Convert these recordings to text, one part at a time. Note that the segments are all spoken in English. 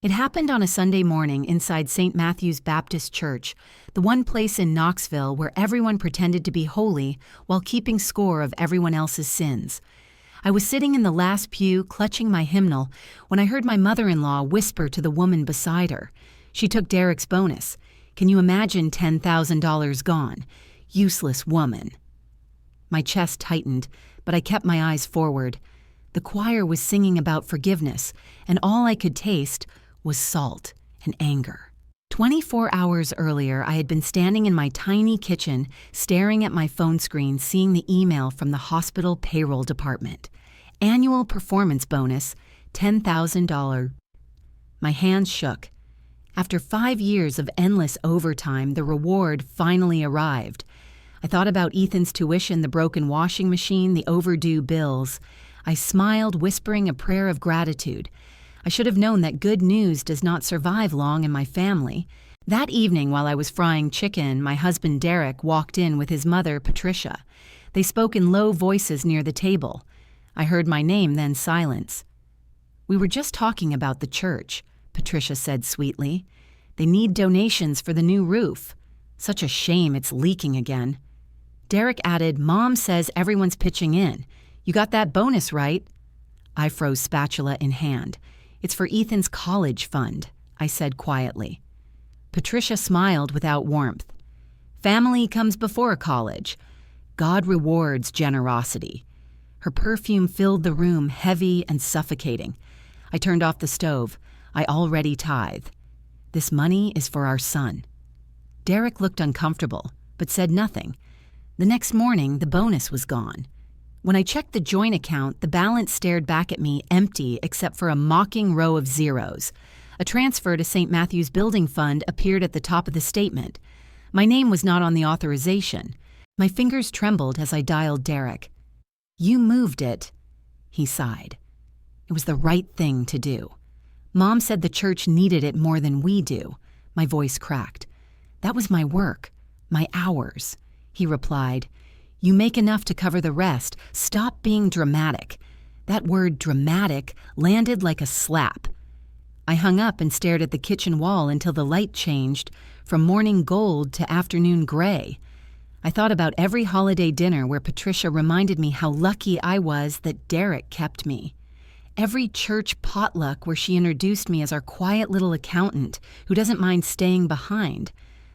It happened on a Sunday morning inside St. Matthew's Baptist Church, the one place in Knoxville where everyone pretended to be holy while keeping score of everyone else's sins. I was sitting in the last pew clutching my hymnal when I heard my mother-in-law whisper to the woman beside her. She took Derek's bonus. Can you imagine $10,000 gone? Useless woman. My chest tightened, but I kept my eyes forward. The choir was singing about forgiveness, and all I could taste was salt and anger. 24 hours earlier, I had been standing in my tiny kitchen, staring at my phone screen, seeing the email from the hospital payroll department. Annual performance bonus, $10,000. My hands shook. After 5 years of endless overtime, the reward finally arrived. I thought about Ethan's tuition, the broken washing machine, the overdue bills. I smiled, whispering a prayer of gratitude. I should have known that good news does not survive long in my family. That evening, while I was frying chicken, my husband Derek walked in with his mother, Patricia. They spoke in low voices near the table. I heard my name, then silence. "We were just talking about the church," Patricia said sweetly. "They need donations for the new roof. Such a shame it's leaking again." Derek added, "Mom says everyone's pitching in. You got that bonus, right?" I froze, spatula in hand. "It's for Ethan's college fund," I said quietly. Patricia smiled without warmth. "Family comes before college. God rewards generosity." Her perfume filled the room, heavy and suffocating. I turned off the stove. I already tithe. "This money is for our son." Derek looked uncomfortable, but said nothing. The next morning, the bonus was gone. When I checked the joint account, the balance stared back at me empty except for a mocking row of zeros. A transfer to St. Matthew's Building Fund appeared at the top of the statement. My name was not on the authorization. My fingers trembled as I dialed Derek. "You moved it," he sighed. "It was the right thing to do. Mom said the church needed it more than we do." My voice cracked. "That was my work, my hours," he replied. "You make enough to cover the rest. Stop being dramatic." That word dramatic landed like a slap. I hung up and stared at the kitchen wall until the light changed from morning gold to afternoon gray. I thought about every holiday dinner where Patricia reminded me how lucky I was that Derek kept me. Every church potluck where she introduced me as our quiet little accountant who doesn't mind staying behind.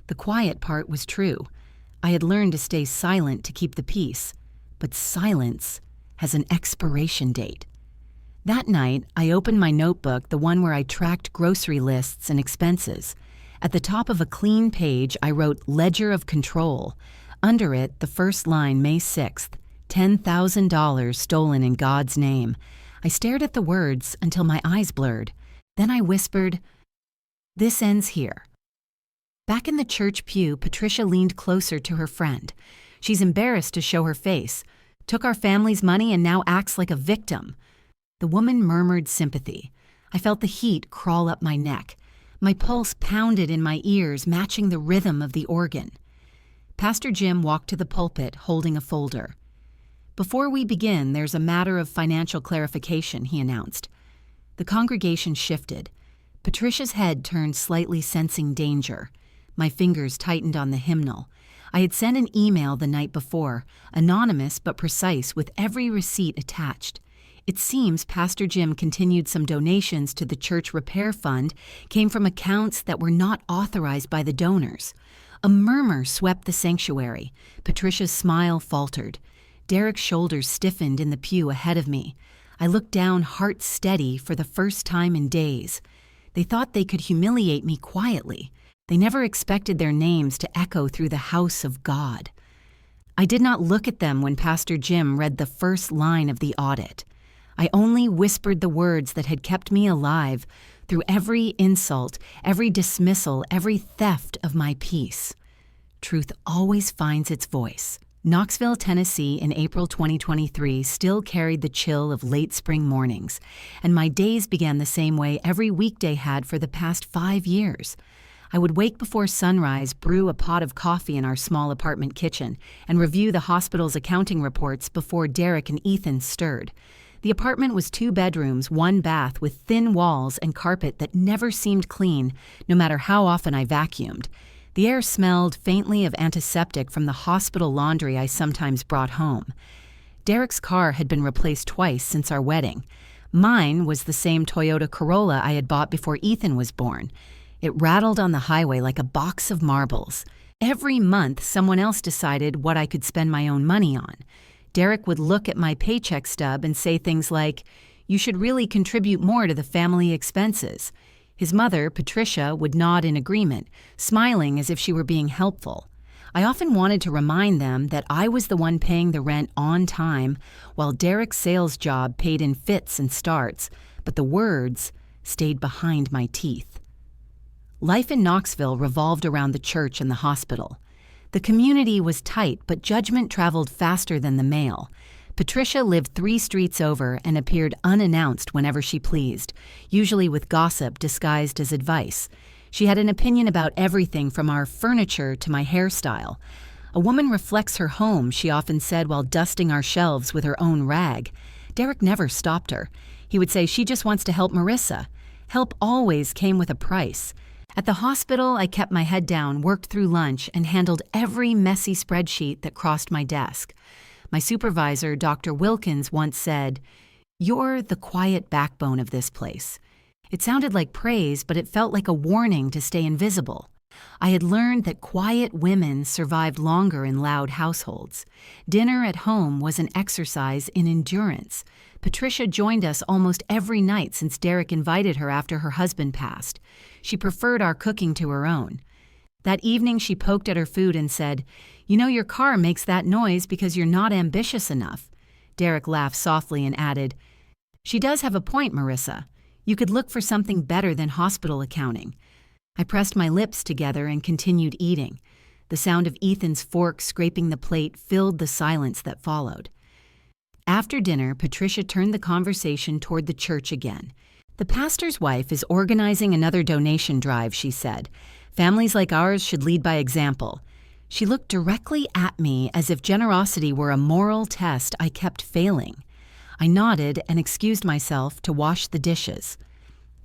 The quiet part was true. I had learned to stay silent to keep the peace, but silence has an expiration date. That night, I opened my notebook, the one where I tracked grocery lists and expenses. At the top of a clean page, I wrote Ledger of Control. Under it, the first line, May 6th, $10,000 stolen in God's name. I stared at the words until my eyes blurred. Then I whispered, "This ends here." Back in the church pew, Patricia leaned closer to her friend. "She's embarrassed to show her face. Took our family's money and now acts like a victim." The woman murmured sympathy. I felt the heat crawl up my neck. My pulse pounded in my ears, matching the rhythm of the organ. Pastor Jim walked to the pulpit, holding a folder. "Before we begin, there's a matter of financial clarification," he announced. The congregation shifted. Patricia's head turned slightly, sensing danger. My fingers tightened on the hymnal. I had sent an email the night before, anonymous but precise, with every receipt attached. It seems Pastor Jim continued some donations to the church repair fund came from accounts that were not authorized by the donors. A murmur swept the sanctuary. Patricia's smile faltered. Derek's shoulders stiffened in the pew ahead of me. I looked down, heart steady, for the first time in days. They thought they could humiliate me quietly. They never expected their names to echo through the house of God. I did not look at them when Pastor Jim read the first line of the audit. I only whispered the words that had kept me alive through every insult, every dismissal, every theft of my peace. Truth always finds its voice. Knoxville, Tennessee in April 2023 still carried the chill of late spring mornings, and my days began the same way every weekday had for the past 5 years. I would wake before sunrise, brew a pot of coffee in our small apartment kitchen, and review the hospital's accounting reports before Derek and Ethan stirred. The apartment was 2 bedrooms, 1 bath with thin walls and carpet that never seemed clean, no matter how often I vacuumed. The air smelled faintly of antiseptic from the hospital laundry I sometimes brought home. Derek's car had been replaced twice since our wedding. Mine was the same Toyota Corolla I had bought before Ethan was born. It rattled on the highway like a box of marbles. Every month, someone else decided what I could spend my own money on. Derek would look at my paycheck stub and say things like, "You should really contribute more to the family expenses." His mother, Patricia, would nod in agreement, smiling as if she were being helpful. I often wanted to remind them that I was the one paying the rent on time, while Derek's sales job paid in fits and starts, but the words stayed behind my teeth. Life in Knoxville revolved around the church and the hospital. The community was tight, but judgment traveled faster than the mail. Patricia lived 3 streets over and appeared unannounced whenever she pleased, usually with gossip disguised as advice. She had an opinion about everything from our furniture to my hairstyle. "A woman reflects her home," she often said while dusting our shelves with her own rag. Derek never stopped her. He would say, "She just wants to help Marissa." Help always came with a price. At the hospital, I kept my head down, worked through lunch, and handled every messy spreadsheet that crossed my desk. My supervisor, Dr. Wilkins, once said, "You're the quiet backbone of this place." It sounded like praise, but it felt like a warning to stay invisible. I had learned that quiet women survived longer in loud households. Dinner at home was an exercise in endurance. Patricia joined us almost every night since Derek invited her after her husband passed. She preferred our cooking to her own. That evening she poked at her food and said, "You know your car makes that noise because you're not ambitious enough." Derek laughed softly and added, "She does have a point, Marissa. You could look for something better than hospital accounting." I pressed my lips together and continued eating. The sound of Ethan's fork scraping the plate filled the silence that followed. After dinner, Patricia turned the conversation toward the church again. "The pastor's wife is organizing another donation drive," she said. "Families like ours should lead by example." She looked directly at me as if generosity were a moral test I kept failing. I nodded and excused myself to wash the dishes.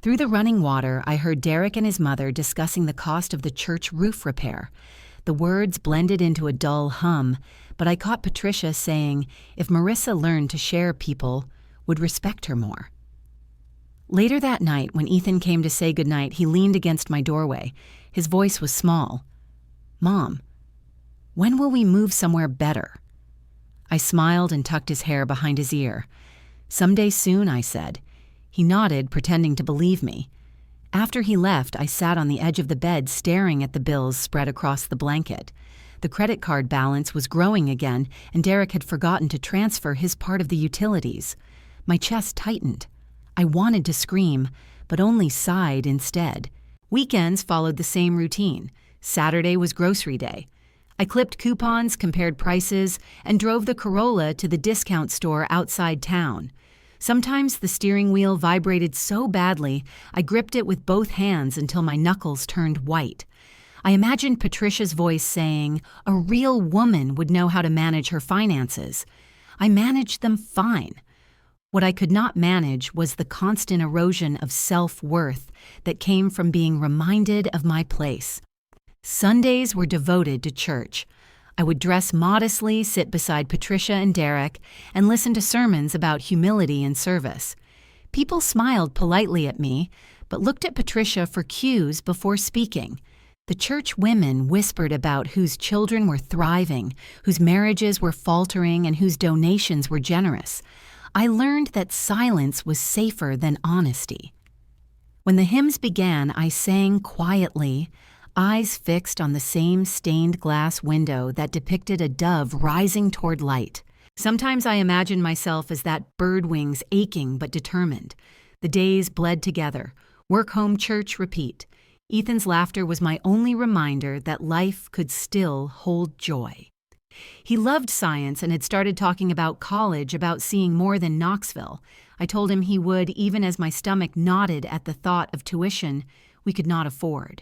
Through the running water, I heard Derek and his mother discussing the cost of the church roof repair. The words blended into a dull hum, but I caught Patricia saying, if Marissa learned to share, people would respect her more. Later that night, when Ethan came to say goodnight, he leaned against my doorway. His voice was small. "Mom, when will we move somewhere better?" I smiled and tucked his hair behind his ear. "Someday soon," I said. He nodded, pretending to believe me. After he left, I sat on the edge of the bed staring at the bills spread across the blanket. The credit card balance was growing again, and Derek had forgotten to transfer his part of the utilities. My chest tightened. I wanted to scream, but only sighed instead. Weekends followed the same routine. Saturday was grocery day. I clipped coupons, compared prices, and drove the Corolla to the discount store outside town. Sometimes the steering wheel vibrated so badly, I gripped it with both hands until my knuckles turned white. I imagined Patricia's voice saying, "A real woman would know how to manage her finances." I managed them fine. What I could not manage was the constant erosion of self-worth that came from being reminded of my place. Sundays were devoted to church. I would dress modestly, sit beside Patricia and Derek, and listen to sermons about humility and service. People smiled politely at me, but looked at Patricia for cues before speaking. The church women whispered about whose children were thriving, whose marriages were faltering, and whose donations were generous. I learned that silence was safer than honesty. When the hymns began, I sang quietly, eyes fixed on the same stained glass window that depicted a dove rising toward light. Sometimes I imagined myself as that bird wings aching but determined. The days bled together. Work, home, church, repeat. Ethan's laughter was my only reminder that life could still hold joy. He loved science and had started talking about college, about seeing more than Knoxville. I told him he would, even as my stomach knotted at the thought of tuition we could not afford.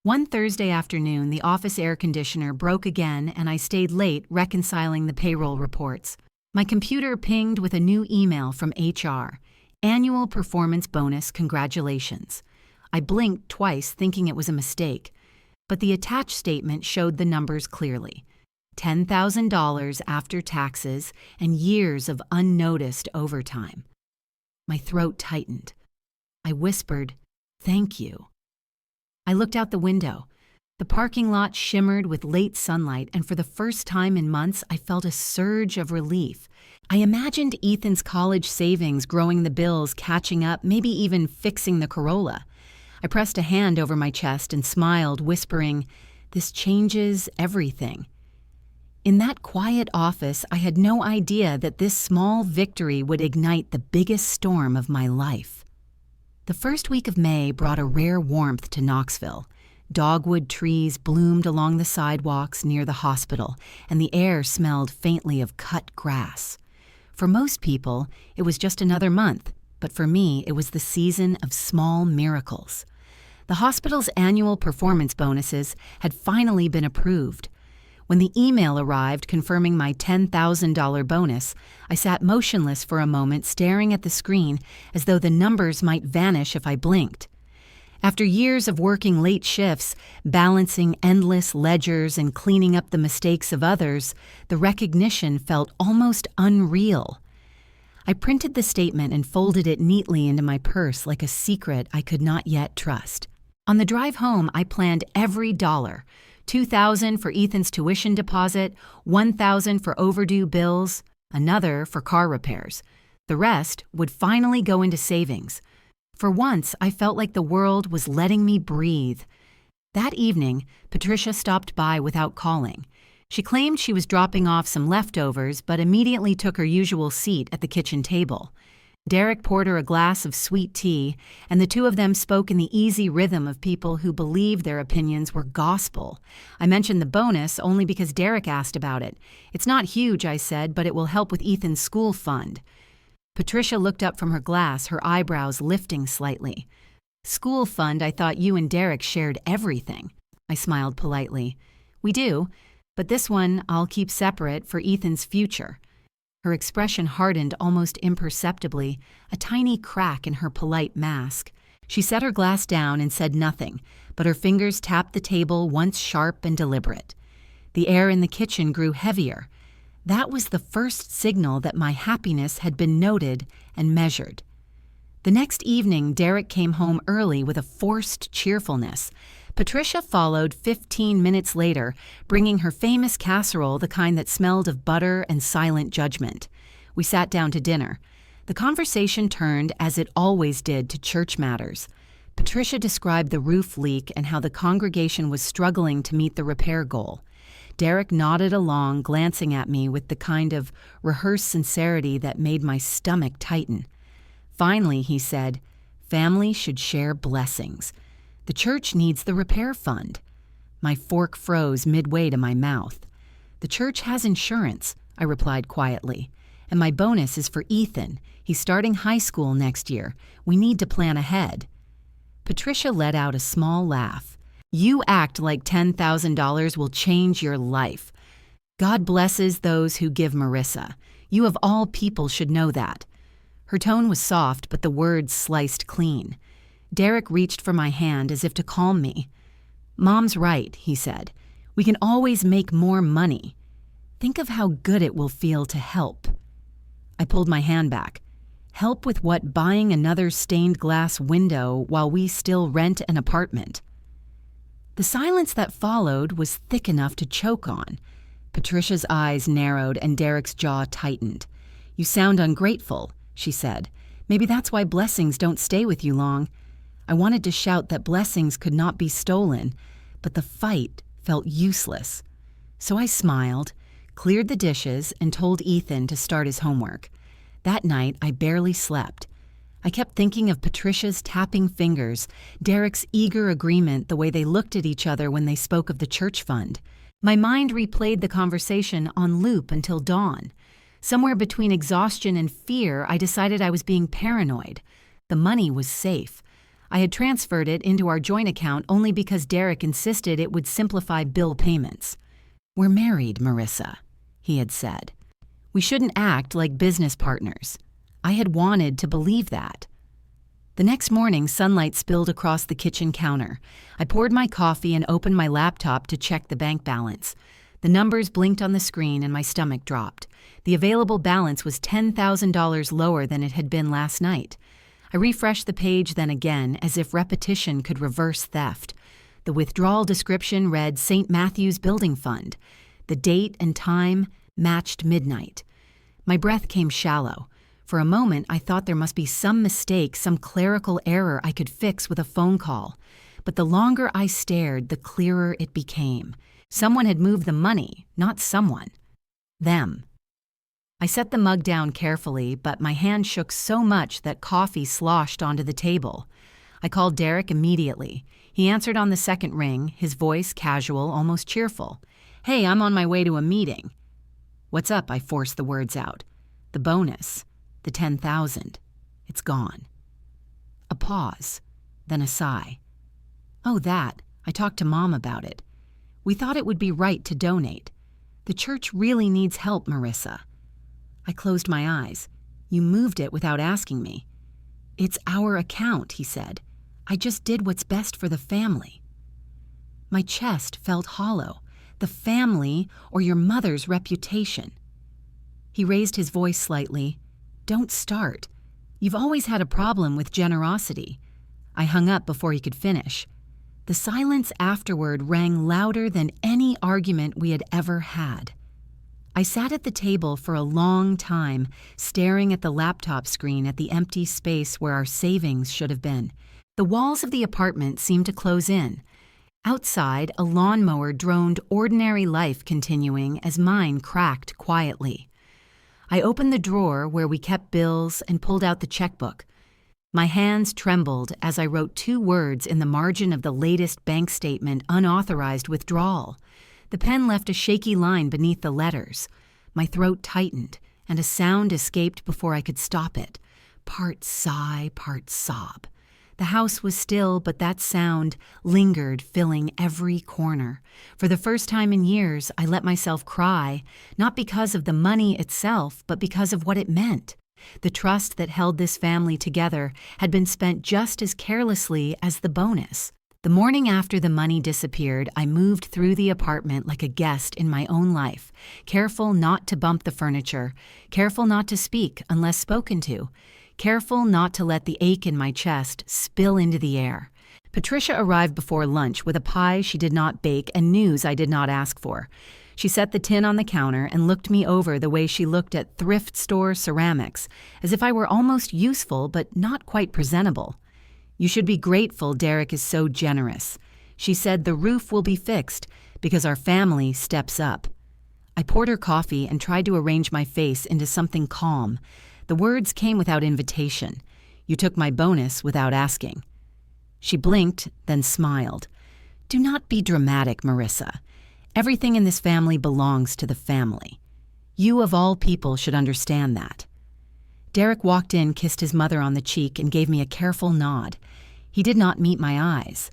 One Thursday afternoon, the office air conditioner broke again, and I stayed late reconciling the payroll reports. My computer pinged with a new email from HR. Annual performance bonus, congratulations. I blinked twice, thinking it was a mistake, but the attached statement showed the numbers clearly. $10,000 after taxes and years of unnoticed overtime. My throat tightened. I whispered, "Thank you." I looked out the window. The parking lot shimmered with late sunlight, and for the first time in months, I felt a surge of relief. I imagined Ethan's college savings growing the bills, catching up, maybe even fixing the Corolla. I pressed a hand over my chest and smiled, whispering, "This changes everything." In that quiet office, I had no idea that this small victory would ignite the biggest storm of my life. The first week of May brought a rare warmth to Knoxville. Dogwood trees bloomed along the sidewalks near the hospital, and the air smelled faintly of cut grass. For most people, it was just another month, but for me, it was the season of small miracles. The hospital's annual performance bonuses had finally been approved. When the email arrived confirming my $10,000 bonus, I sat motionless for a moment, staring at the screen as though the numbers might vanish if I blinked. After years of working late shifts, balancing endless ledgers and cleaning up the mistakes of others, the recognition felt almost unreal. I printed the statement and folded it neatly into my purse like a secret I could not yet trust. On the drive home, I planned every dollar. $2,000 for Ethan's tuition deposit, $1,000 for overdue bills, another for car repairs. The rest would finally go into savings. For once, I felt like the world was letting me breathe. That evening, Patricia stopped by without calling. She claimed she was dropping off some leftovers, but immediately took her usual seat at the kitchen table. Derek poured her a glass of sweet tea, and the two of them spoke in the easy rhythm of people who believed their opinions were gospel. I mentioned the bonus only because Derek asked about it. "It's not huge," I said, "but it will help with Ethan's school fund." Patricia looked up from her glass, her eyebrows lifting slightly. "School fund, I thought you and Derek shared everything." I smiled politely. "We do, but this one I'll keep separate for Ethan's future." Her expression hardened almost imperceptibly, a tiny crack in her polite mask. She set her glass down and said nothing, but her fingers tapped the table once sharp and deliberate. The air in the kitchen grew heavier. That was the first signal that my happiness had been noted and measured. The next evening, Derek came home early with a forced cheerfulness. Patricia followed 15 minutes later, bringing her famous casserole, the kind that smelled of butter and silent judgment. We sat down to dinner. The conversation turned, as it always did, to church matters. Patricia described the roof leak and how the congregation was struggling to meet the repair goal. Derek nodded along, glancing at me with the kind of rehearsed sincerity that made my stomach tighten. Finally, he said, "Family should share blessings. The church needs the repair fund." My fork froze midway to my mouth. "The church has insurance," I replied quietly, "and my bonus is for Ethan. He's starting high school next year. We need to plan ahead." Patricia let out a small laugh. "You act like $10,000 will change your life. God blesses those who give, Marissa. You of all people should know that." Her tone was soft, but the words sliced clean. Derek reached for my hand as if to calm me. "Mom's right," he said. "We can always make more money. Think of how good it will feel to help." I pulled my hand back. Help with what? Buying another stained glass window while we still rent an apartment? The silence that followed was thick enough to choke on. Patricia's eyes narrowed and Derek's jaw tightened. "You sound ungrateful," she said. "Maybe that's why blessings don't stay with you long." I wanted to shout that blessings could not be stolen, but the fight felt useless. So I smiled, cleared the dishes, and told Ethan to start his homework. That night, I barely slept. I kept thinking of Patricia's tapping fingers, Derek's eager agreement, the way they looked at each other when they spoke of the church fund. My mind replayed the conversation on loop until dawn. Somewhere between exhaustion and fear, I decided I was being paranoid. The money was safe. I had transferred it into our joint account only because Derek insisted it would simplify bill payments. "We're married, Marissa," he had said. We shouldn't act like business partners. I had wanted to believe that. The next morning, sunlight spilled across the kitchen counter. I poured my coffee and opened my laptop to check the bank balance. The numbers blinked on the screen and my stomach dropped. The available balance was $10,000 lower than it had been last night. I refreshed the page then again, as if repetition could reverse theft. The withdrawal description read St. Matthew's Building Fund. The date and time matched midnight. My breath came shallow. For a moment, I thought there must be some mistake, some clerical error I could fix with a phone call. But the longer I stared, the clearer it became. Someone had moved the money, not someone. Them. I set the mug down carefully, but my hand shook so much that coffee sloshed onto the table. I called Derek immediately. He answered on the second ring, his voice casual, almost cheerful. "Hey, I'm on my way to a meeting." "What's up?" I forced the words out. "The bonus. The 10,000. It's gone." A pause, then a sigh. "Oh, that. I talked to Mom about it. We thought it would be right to donate. The church really needs help, Marissa." I closed my eyes. "You moved it without asking me." "It's our account," he said. "I just did what's best for the family." My chest felt hollow. The family or your mother's reputation. He raised his voice slightly. "Don't start. You've always had a problem with generosity." I hung up before he could finish. The silence afterward rang louder than any argument we had ever had. I sat at the table for a long time, staring at the laptop screen at the empty space where our savings should have been. The walls of the apartment seemed to close in. Outside, a lawnmower droned ordinary life continuing as mine cracked quietly. I opened the drawer where we kept bills and pulled out the checkbook. My hands trembled as I wrote 2 words in the margin of the latest bank statement: unauthorized withdrawal. The pen left a shaky line beneath the letters. My throat tightened, and a sound escaped before I could stop it. Part sigh, part sob. The house was still, but that sound lingered, filling every corner. For the first time in years, I let myself cry, not because of the money itself, but because of what it meant. The trust that held this family together had been spent just as carelessly as the bonus. The morning after the money disappeared, I moved through the apartment like a guest in my own life, careful not to bump the furniture, careful not to speak unless spoken to, careful not to let the ache in my chest spill into the air. Patricia arrived before lunch with a pie she did not bake and news I did not ask for. She set the tin on the counter and looked me over the way she looked at thrift store ceramics, as if I were almost useful but not quite presentable. "You should be grateful Derek is so generous." She said the roof will be fixed because our family steps up. I poured her coffee and tried to arrange my face into something calm. The words came without invitation. "You took my bonus without asking." She blinked, then smiled. "Do not be dramatic, Marissa. Everything in this family belongs to the family. You of all people should understand that." Derek walked in, kissed his mother on the cheek, and gave me a careful nod. He did not meet my eyes.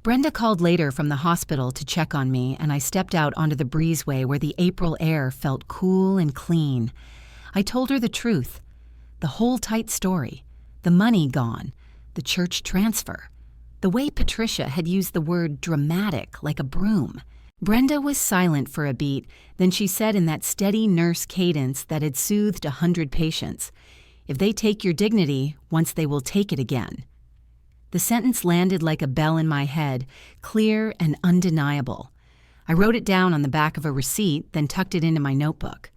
Brenda called later from the hospital to check on me, and I stepped out onto the breezeway where the April air felt cool and clean. I told her the truth, the whole tight story, the money gone, the church transfer, the way Patricia had used the word dramatic like a broom. Brenda was silent for a beat, then she said in that steady nurse cadence that had soothed 100 patients, "If they take your dignity, once they will take it again." The sentence landed like a bell in my head, clear and undeniable. I wrote it down on the back of a receipt, then tucked it into my notebook.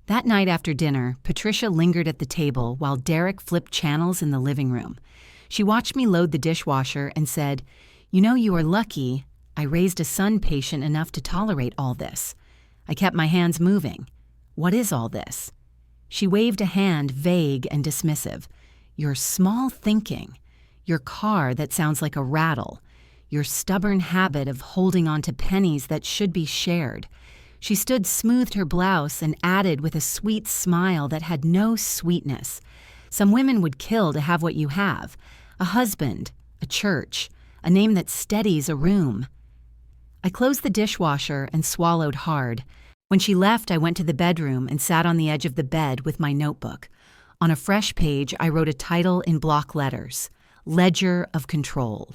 That night after dinner, Patricia lingered at the table while Derek flipped channels in the living room. She watched me load the dishwasher and said, "You know, you are lucky. I raised a son patient enough to tolerate all this." I kept my hands moving. "What is all this?" She waved a hand, vague and dismissive. "Your small thinking. Your car that sounds like a rattle. Your stubborn habit of holding on to pennies that should be shared." She smoothed her blouse and added with a sweet smile that had no sweetness. "Some women would kill to have what you have. A husband, a church, a name that steadies a room." I closed the dishwasher and swallowed hard. When she left, I went to the bedroom and sat on the edge of the bed with my notebook. On a fresh page, I wrote a title in block letters, Ledger of Control.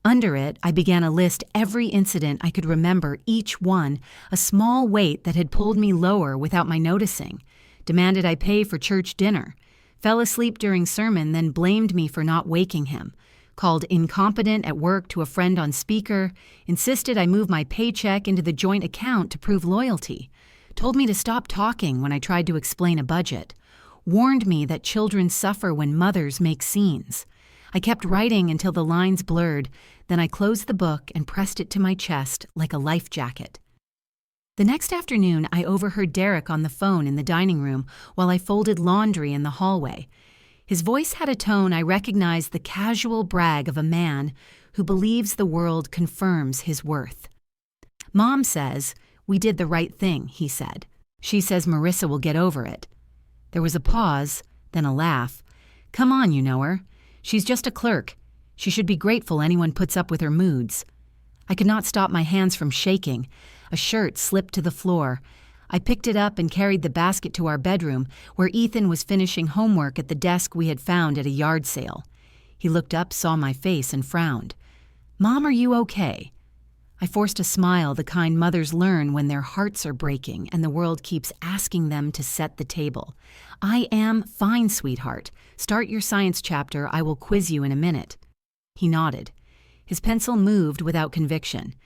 Under it, I began to list every incident I could remember, each one a small weight that had pulled me lower without my noticing, demanded I pay for church dinner, fell asleep during sermon, then blamed me for not waking him, called incompetent at work to a friend on speaker, insisted I move my paycheck into the joint account to prove loyalty, told me to stop talking when I tried to explain a budget, warned me that children suffer when mothers make scenes. I kept writing until the lines blurred, then I closed the book and pressed it to my chest like a life jacket. The next afternoon, I overheard Derek on the phone in the dining room while I folded laundry in the hallway. His voice had a tone I recognized, the casual brag of a man who believes the world confirms his worth. "Mom says, we did the right thing," he said. "She says Marissa will get over it." There was a pause, then a laugh. "Come on, you know her. She's just a clerk. She should be grateful anyone puts up with her moods." I could not stop my hands from shaking. A shirt slipped to the floor. I picked it up and carried the basket to our bedroom, where Ethan was finishing homework at the desk we had found at a yard sale. He looked up, saw my face, and frowned. "Mom, are you okay?" I forced a smile the kind mothers learn when their hearts are breaking and the world keeps asking them to set the table. "I am fine, sweetheart. Start your science chapter. I will quiz you in a minute." He nodded. His pencil moved without conviction.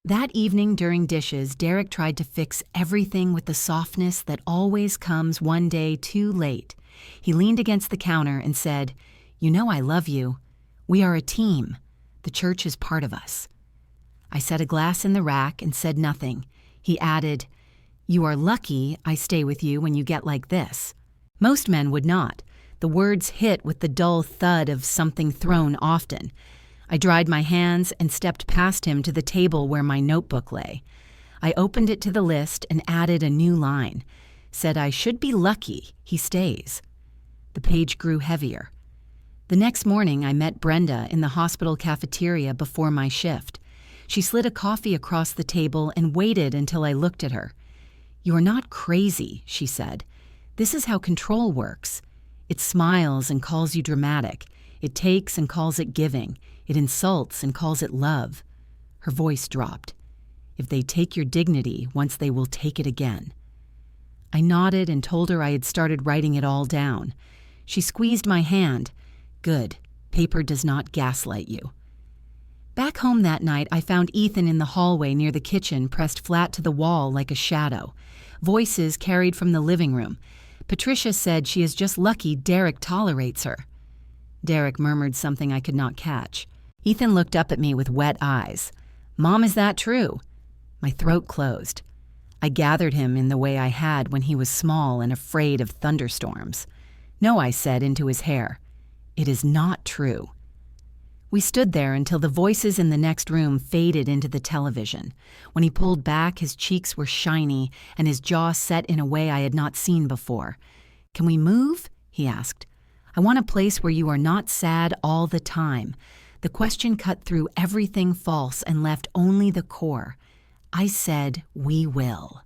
That evening during dishes, Derek tried to fix everything with the softness that always comes one day too late. He leaned against the counter and said, "You know I love you. We are a team. The church is part of us." I set a glass in the rack and said nothing. He added, "You are lucky I stay with you when you get like this." Most men would not. The words hit with the dull thud of something thrown often. I dried my hands and stepped past him to the table where my notebook lay. I opened it to the list and added a new line. Said I should be lucky he stays. The page grew heavier. The next morning I met Brenda in the hospital cafeteria before my shift. She slid a coffee across the table and waited until I looked at her. "You are not crazy," she said. "This is how control works. It smiles and calls you dramatic. It takes and calls it giving. It insults and calls it love." Her voice dropped. "If they take your dignity, once they will take it again." I nodded and told her I had started writing it all down. She squeezed my hand. "Good. Paper does not gaslight you." Back home that night, I found Ethan in the hallway near the kitchen, pressed flat to the wall like a shadow. Voices carried from the living room. Patricia said she is just lucky Derek tolerates her. Derek murmured something I could not catch. Ethan looked up at me with wet eyes. "Mom, is that true?" My throat closed. I gathered him in the way I had when he was small and afraid of thunderstorms. "No," I said into his hair. "It is not true." We stood there until the voices in the next room faded into the television. When he pulled back, his cheeks were shiny and his jaw set in a way I had not seen before. "Can we move?" he asked. "I want a place where you are not sad all the time." The question cut through everything false and left only the core. I said, "We will."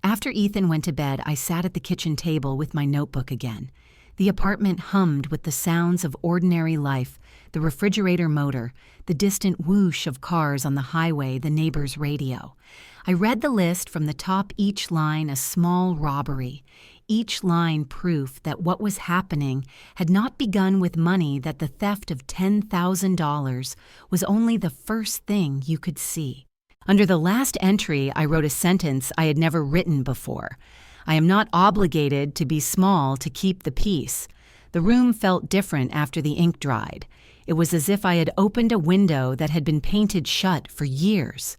After Ethan went to bed, I sat at the kitchen table with my notebook again. The apartment hummed with the sounds of ordinary life, the refrigerator motor, the distant whoosh of cars on the highway, the neighbor's radio. I read the list from the top, each line a small robbery, each line proof that what was happening had not begun with money, that the theft of $10,000 was only the first thing you could see. Under the last entry, I wrote a sentence I had never written before. "I am not obligated to be small to keep the peace." The room felt different after the ink dried. It was as if I had opened a window that had been painted shut for years.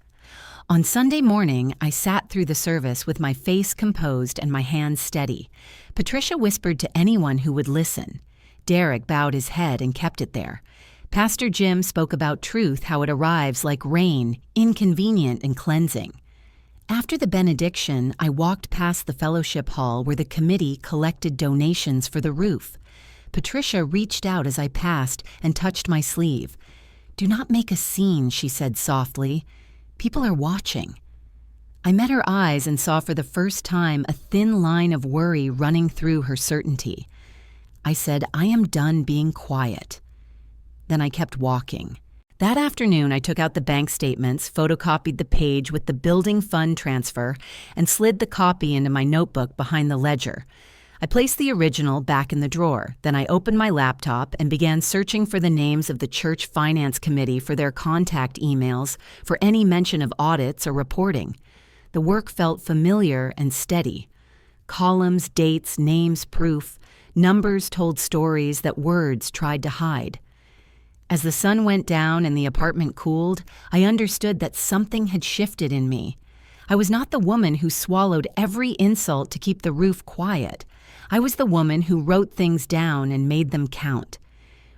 On Sunday morning, I sat through the service with my face composed and my hands steady. Patricia whispered to anyone who would listen. Derek bowed his head and kept it there. Pastor Jim spoke about truth, how it arrives like rain, inconvenient and cleansing. After the benediction, I walked past the fellowship hall where the committee collected donations for the roof. Patricia reached out as I passed and touched my sleeve. "Do not make a scene," she said softly. "People are watching." I met her eyes and saw for the first time a thin line of worry running through her certainty. I said, "I am done being quiet." Then I kept walking. That afternoon, I took out the bank statements, photocopied the page with the building fund transfer, and slid the copy into my notebook behind the ledger. I placed the original back in the drawer. Then I opened my laptop and began searching for the names of the church finance committee for their contact emails for any mention of audits or reporting. The work felt familiar and steady. Columns, dates, names, proof. Numbers told stories that words tried to hide. As the sun went down and the apartment cooled, I understood that something had shifted in me. I was not the woman who swallowed every insult to keep the roof quiet. I was the woman who wrote things down and made them count.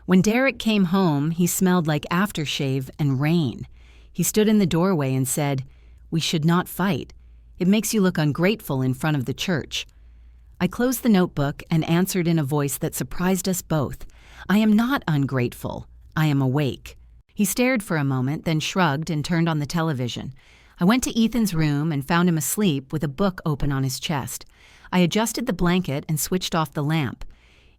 When Derek came home, he smelled like aftershave and rain. He stood in the doorway and said, "We should not fight. It makes you look ungrateful in front of the church." I closed the notebook and answered in a voice that surprised us both. "I am not ungrateful. I am awake." He stared for a moment, then shrugged and turned on the television. I went to Ethan's room and found him asleep with a book open on his chest. I adjusted the blanket and switched off the lamp.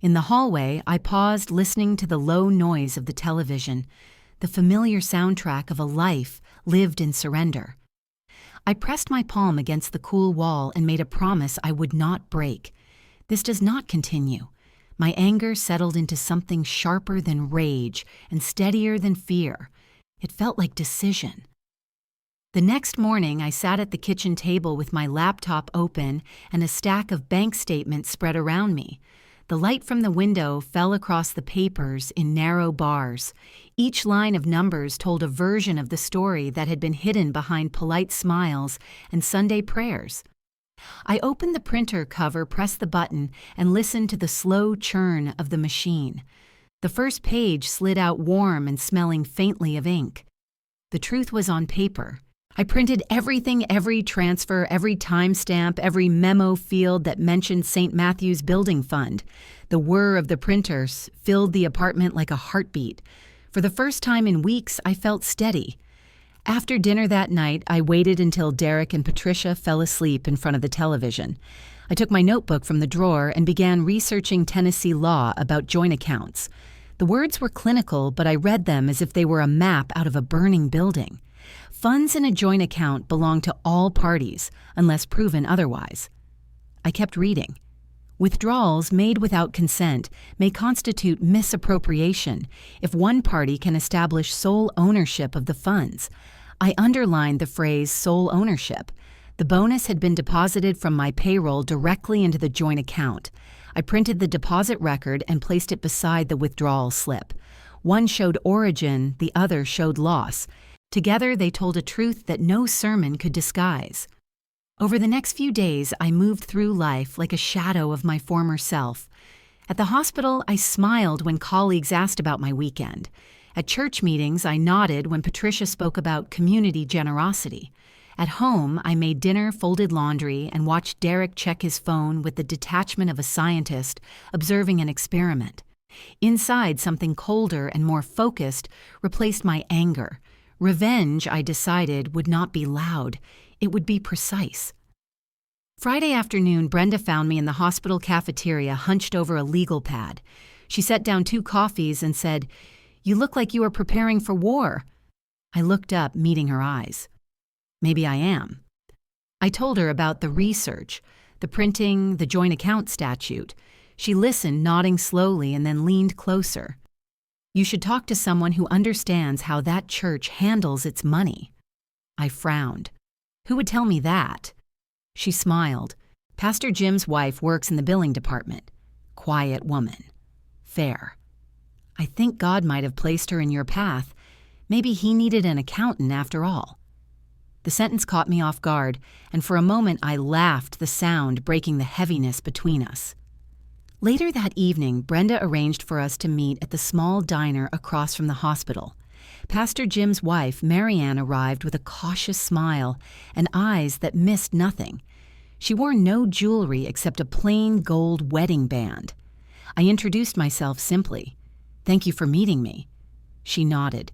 In the hallway, I paused, listening to the low noise of the television, the familiar soundtrack of a life lived in surrender. I pressed my palm against the cool wall and made a promise I would not break. This does not continue. My anger settled into something sharper than rage and steadier than fear. It felt like decision. The next morning, I sat at the kitchen table with my laptop open and a stack of bank statements spread around me. The light from the window fell across the papers in narrow bars. Each line of numbers told a version of the story that had been hidden behind polite smiles and Sunday prayers. I opened the printer cover, pressed the button, and listened to the slow churn of the machine. The first page slid out warm and smelling faintly of ink. The truth was on paper. I printed everything, every transfer, every timestamp, every memo field that mentioned St. Matthew's Building Fund. The whir of the printers filled the apartment like a heartbeat. For the first time in weeks, I felt steady. After dinner that night, I waited until Derek and Patricia fell asleep in front of the television. I took my notebook from the drawer and began researching Tennessee law about joint accounts. The words were clinical, but I read them as if they were a map out of a burning building. Funds in a joint account belong to all parties, unless proven otherwise. I kept reading. Withdrawals made without consent may constitute misappropriation if one party can establish sole ownership of the funds. I underlined the phrase sole ownership. The bonus had been deposited from my payroll directly into the joint account. I printed the deposit record and placed it beside the withdrawal slip. One showed origin, the other showed loss. Together, they told a truth that no sermon could disguise. Over the next few days, I moved through life like a shadow of my former self. At the hospital, I smiled when colleagues asked about my weekend. At church meetings, I nodded when Patricia spoke about community generosity. At home, I made dinner, folded laundry, and watched Derek check his phone with the detachment of a scientist observing an experiment. Inside, something colder and more focused replaced my anger. Revenge, I decided, would not be loud. It would be precise. Friday afternoon, Brenda found me in the hospital cafeteria hunched over a legal pad. She set down 2 coffees and said, "You look like you are preparing for war." I looked up, meeting her eyes. Maybe I am. I told her about the research, the printing, the joint account statute. She listened, nodding slowly, and then leaned closer. "You should talk to someone who understands how that church handles its money." I frowned. "Who would tell me that?" She smiled. "Pastor Jim's wife works in the billing department. Quiet woman. Fair. I think God might have placed her in your path. Maybe he needed an accountant after all." The sentence caught me off guard, and for a moment I laughed, the sound breaking the heaviness between us. Later that evening, Brenda arranged for us to meet at the small diner across from the hospital. Pastor Jim's wife, Marianne, arrived with a cautious smile and eyes that missed nothing. She wore no jewelry except a plain gold wedding band. I introduced myself simply. "Thank you for meeting me." She nodded.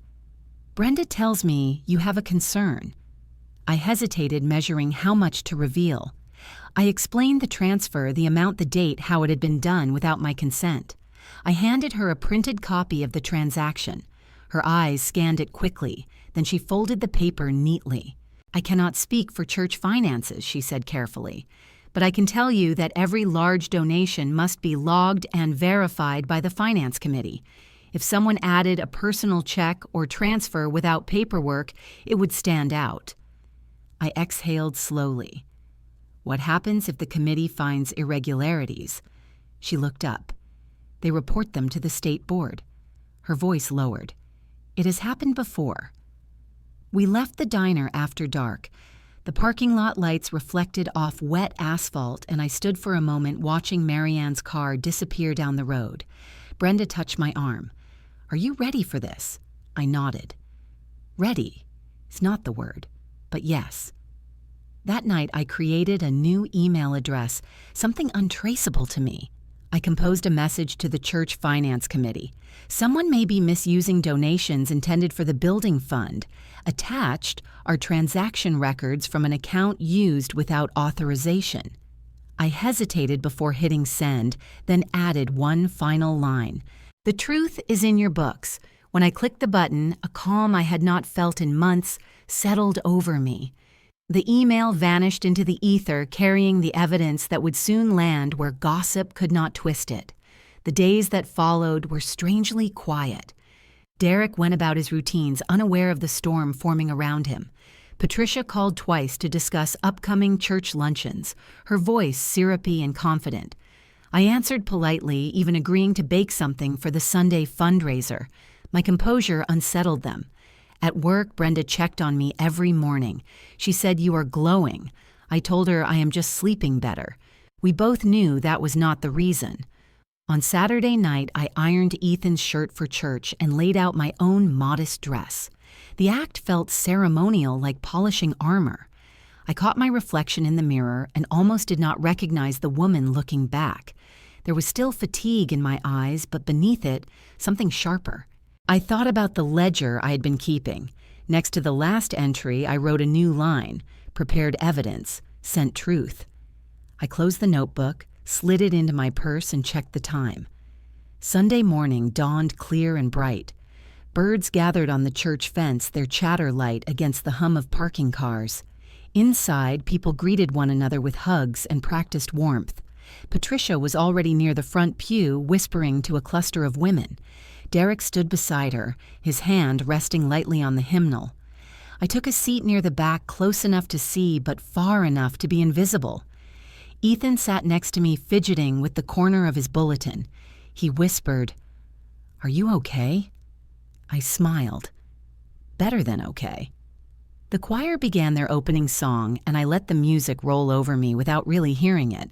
"Brenda tells me you have a concern." I hesitated, measuring how much to reveal. I explained the transfer, the amount, the date, how it had been done without my consent. I handed her a printed copy of the transaction. Her eyes scanned it quickly, then she folded the paper neatly. "I cannot speak for church finances," she said carefully, "but I can tell you that every large donation must be logged and verified by the finance committee. If someone added a personal check or transfer without paperwork, it would stand out." I exhaled slowly. "What happens if the committee finds irregularities?" She looked up. "They report them to the state board." Her voice lowered. "It has happened before." We left the diner after dark. The parking lot lights reflected off wet asphalt, and I stood for a moment watching Marianne's car disappear down the road. Brenda touched my arm. "Are you ready for this?" I nodded. Ready is not the word, but yes. That night I created a new email address, something untraceable to me. I composed a message to the church finance committee. "Someone may be misusing donations intended for the building fund. Attached are transaction records from an account used without authorization." I hesitated before hitting send, then added one final line. "The truth is in your books." When I clicked the button, a calm I had not felt in months settled over me. The email vanished into the ether, carrying the evidence that would soon land where gossip could not twist it. The days that followed were strangely quiet. Derek went about his routines, unaware of the storm forming around him. Patricia called twice to discuss upcoming church luncheons, her voice syrupy and confident. I answered politely, even agreeing to bake something for the Sunday fundraiser. My composure unsettled them. At work, Brenda checked on me every morning. She said, "You are glowing." I told her I am just sleeping better. We both knew that was not the reason. On Saturday night, I ironed Ethan's shirt for church and laid out my own modest dress. The act felt ceremonial, like polishing armor. I caught my reflection in the mirror and almost did not recognize the woman looking back. There was still fatigue in my eyes, but beneath it, something sharper. I thought about the ledger I had been keeping. Next to the last entry, I wrote a new line: "Prepared evidence, sent truth." I closed the notebook, slid it into my purse, and checked the time. Sunday morning dawned clear and bright. Birds gathered on the church fence, their chatter light against the hum of parking cars. Inside, people greeted one another with hugs and practiced warmth. Patricia was already near the front pew, whispering to a cluster of women. Derek stood beside her, his hand resting lightly on the hymnal. I took a seat near the back, close enough to see, but far enough to be invisible. Ethan sat next to me, fidgeting with the corner of his bulletin. He whispered, "Are you okay?" I smiled. Better than okay. The choir began their opening song, and I let the music roll over me without really hearing it.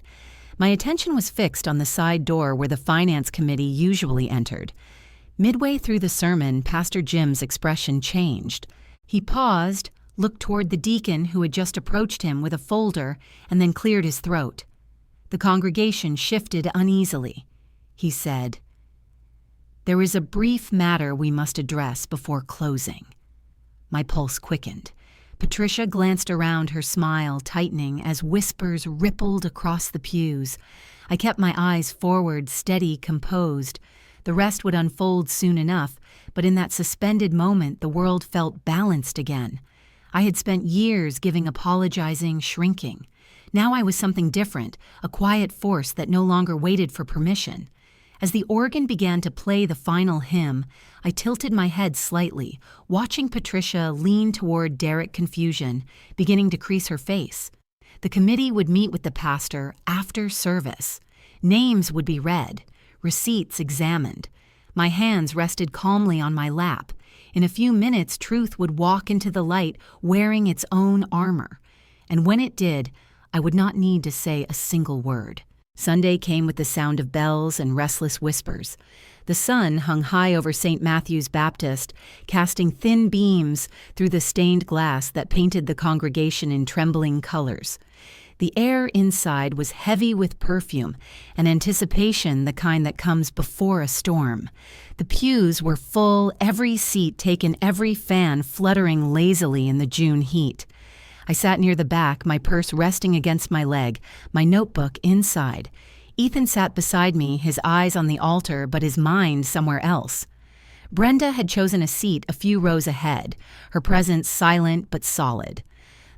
My attention was fixed on the side door where the finance committee usually entered. Midway through the sermon, Pastor Jim's expression changed. He paused, looked toward the deacon who had just approached him with a folder, and then cleared his throat. The congregation shifted uneasily. He said, "There is a brief matter we must address before closing." My pulse quickened. Patricia glanced around, her smile tightening as whispers rippled across the pews. I kept my eyes forward, steady, composed. The rest would unfold soon enough, but in that suspended moment, the world felt balanced again. I had spent years apologizing, shrinking. Now I was something different, a quiet force that no longer waited for permission. As the organ began to play the final hymn, I tilted my head slightly, watching Patricia lean toward Derek, confusion beginning to crease her face. The committee would meet with the pastor after service. Names would be read, receipts examined. My hands rested calmly on my lap. In a few minutes, truth would walk into the light wearing its own armor. And when it did, I would not need to say a single word. Sunday came with the sound of bells and restless whispers. The sun hung high over St. Matthew's Baptist, casting thin beams through the stained glass that painted the congregation in trembling colors. The air inside was heavy with perfume and anticipation, the kind that comes before a storm. The pews were full, every seat taken, every fan fluttering lazily in the June heat. I sat near the back, my purse resting against my leg, my notebook inside. Ethan sat beside me, his eyes on the altar but his mind somewhere else. Brenda had chosen a seat a few rows ahead, her presence silent but solid.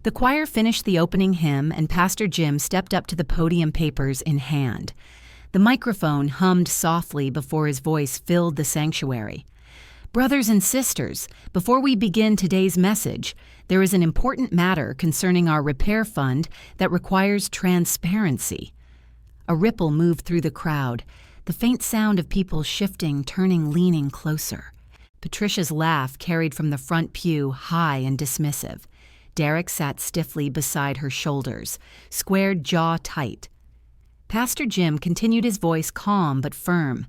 The choir finished the opening hymn and Pastor Jim stepped up to the podium, papers in hand. The microphone hummed softly before his voice filled the sanctuary. Brothers and sisters, before we begin today's message, there is an important matter concerning our repair fund that requires transparency. A ripple moved through the crowd, the faint sound of people shifting, turning, leaning closer. Patricia's laugh carried from the front pew, high and dismissive. Derek sat stiffly beside her shoulders, squared jaw tight. Pastor Jim continued, his voice calm but firm.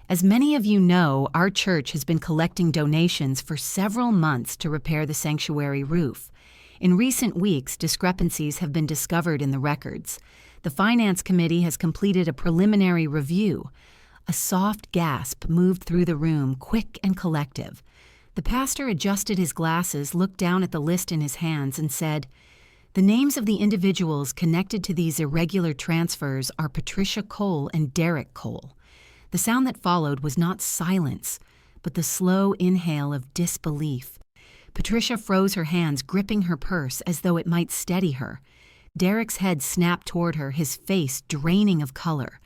As many of you know, our church has been collecting donations for several months to repair the sanctuary roof. In recent weeks, discrepancies have been discovered in the records. The Finance Committee has completed a preliminary review. A soft gasp moved through the room, quick and collective. The pastor adjusted his glasses, looked down at the list in his hands, and said, "The names of the individuals connected to these irregular transfers are Marissa Cole and Derek Cole." The sound that followed was not silence, but the slow inhale of disbelief. Patricia froze her hands, gripping her purse as though it might steady her. Derek's head snapped toward her, his face draining of color.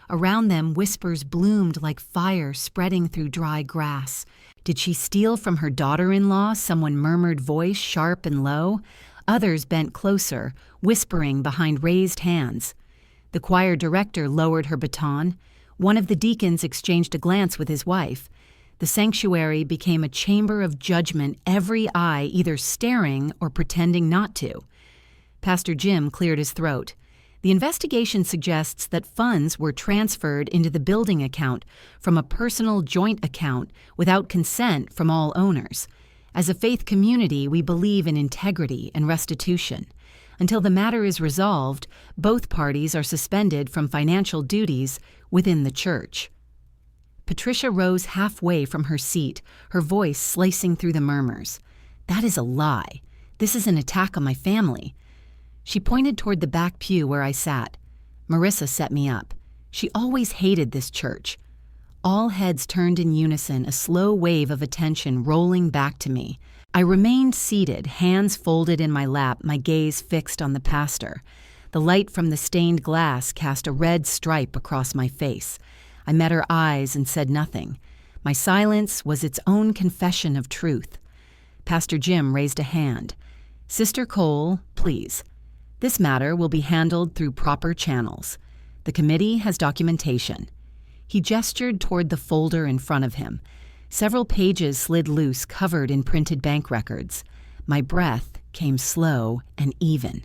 Around them, whispers bloomed like fire spreading through dry grass. Did she steal from her daughter-in-law? Someone murmured, voice sharp and low. Others bent closer, whispering behind raised hands. The choir director lowered her baton. One of the deacons exchanged a glance with his wife. The sanctuary became a chamber of judgment, every eye either staring or pretending not to. Pastor Jim cleared his throat. The investigation suggests that funds were transferred into the building account from a personal joint account without consent from all owners. As a faith community, we believe in integrity and restitution. Until the matter is resolved, both parties are suspended from financial duties within the church. Patricia rose halfway from her seat, her voice slicing through the murmurs. "That is a lie. This is an attack on my family." She pointed toward the back pew where I sat. Marissa set me up. She always hated this church. All heads turned in unison, a slow wave of attention rolling back to me. I remained seated, hands folded in my lap, my gaze fixed on the pastor. The light from the stained glass cast a red stripe across my face. I met her eyes and said nothing. My silence was its own confession of truth. Pastor Jim raised a hand. "Sister Cole, please. This matter will be handled through proper channels. The committee has documentation." He gestured toward the folder in front of him. Several pages slid loose, covered in printed bank records. My breath came slow and even.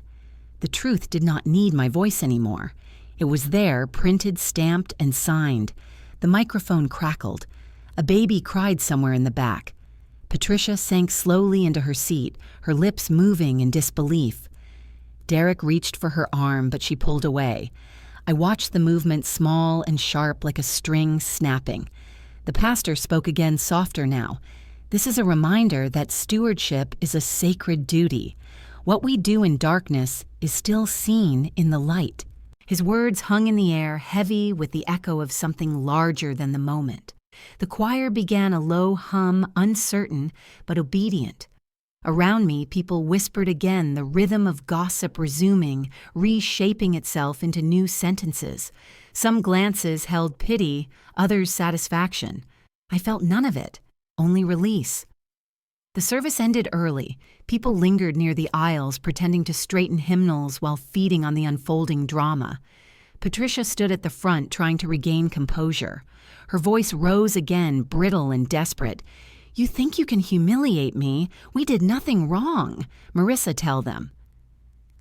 The truth did not need my voice anymore. It was there, printed, stamped, and signed. The microphone crackled. A baby cried somewhere in the back. Patricia sank slowly into her seat, her lips moving in disbelief. Derek reached for her arm, but she pulled away. I watched the movement, small and sharp like a string snapping. The pastor spoke again, softer now. "This is a reminder that stewardship is a sacred duty. What we do in darkness is still seen in the light." His words hung in the air, heavy with the echo of something larger than the moment. The choir began a low hum, uncertain but obedient. Around me, people whispered again, the rhythm of gossip resuming, reshaping itself into new sentences. Some glances held pity, others satisfaction. I felt none of it, only release. The service ended early. People lingered near the aisles, pretending to straighten hymnals while feeding on the unfolding drama. Patricia stood at the front, trying to regain composure. Her voice rose again, brittle and desperate. "You think you can humiliate me? We did nothing wrong. Marissa, tell them."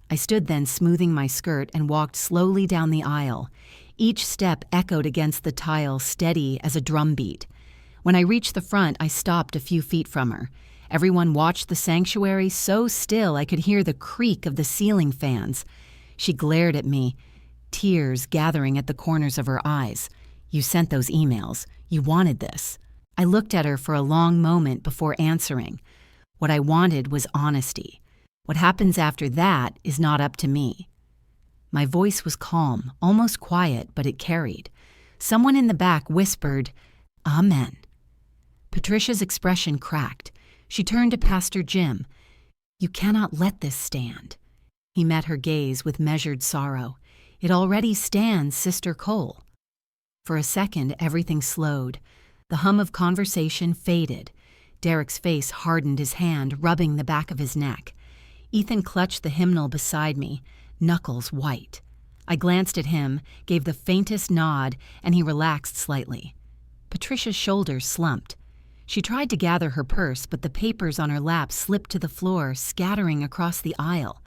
I stood then, smoothing my skirt, and walked slowly down the aisle. Each step echoed against the tile, steady as a drumbeat. When I reached the front, I stopped a few feet from her. Everyone watched the sanctuary so still I could hear the creak of the ceiling fans. She glared at me, tears gathering at the corners of her eyes. "You sent those emails. You wanted this." I looked at her for a long moment before answering. What I wanted was honesty. What happens after that is not up to me." My voice was calm, almost quiet, but it carried. Someone in the back whispered, "Amen." Patricia's expression cracked. She turned to Pastor Jim. "You cannot let this stand." He met her gaze with measured sorrow. "It already stands, Sister Cole." For a second, everything slowed. The hum of conversation faded. Derek's face hardened, his hand rubbing the back of his neck. Ethan clutched the hymnal beside me, knuckles white. I glanced at him, gave the faintest nod, and he relaxed slightly. Patricia's shoulders slumped. She tried to gather her purse, but the papers on her lap slipped to the floor, scattering across the aisle.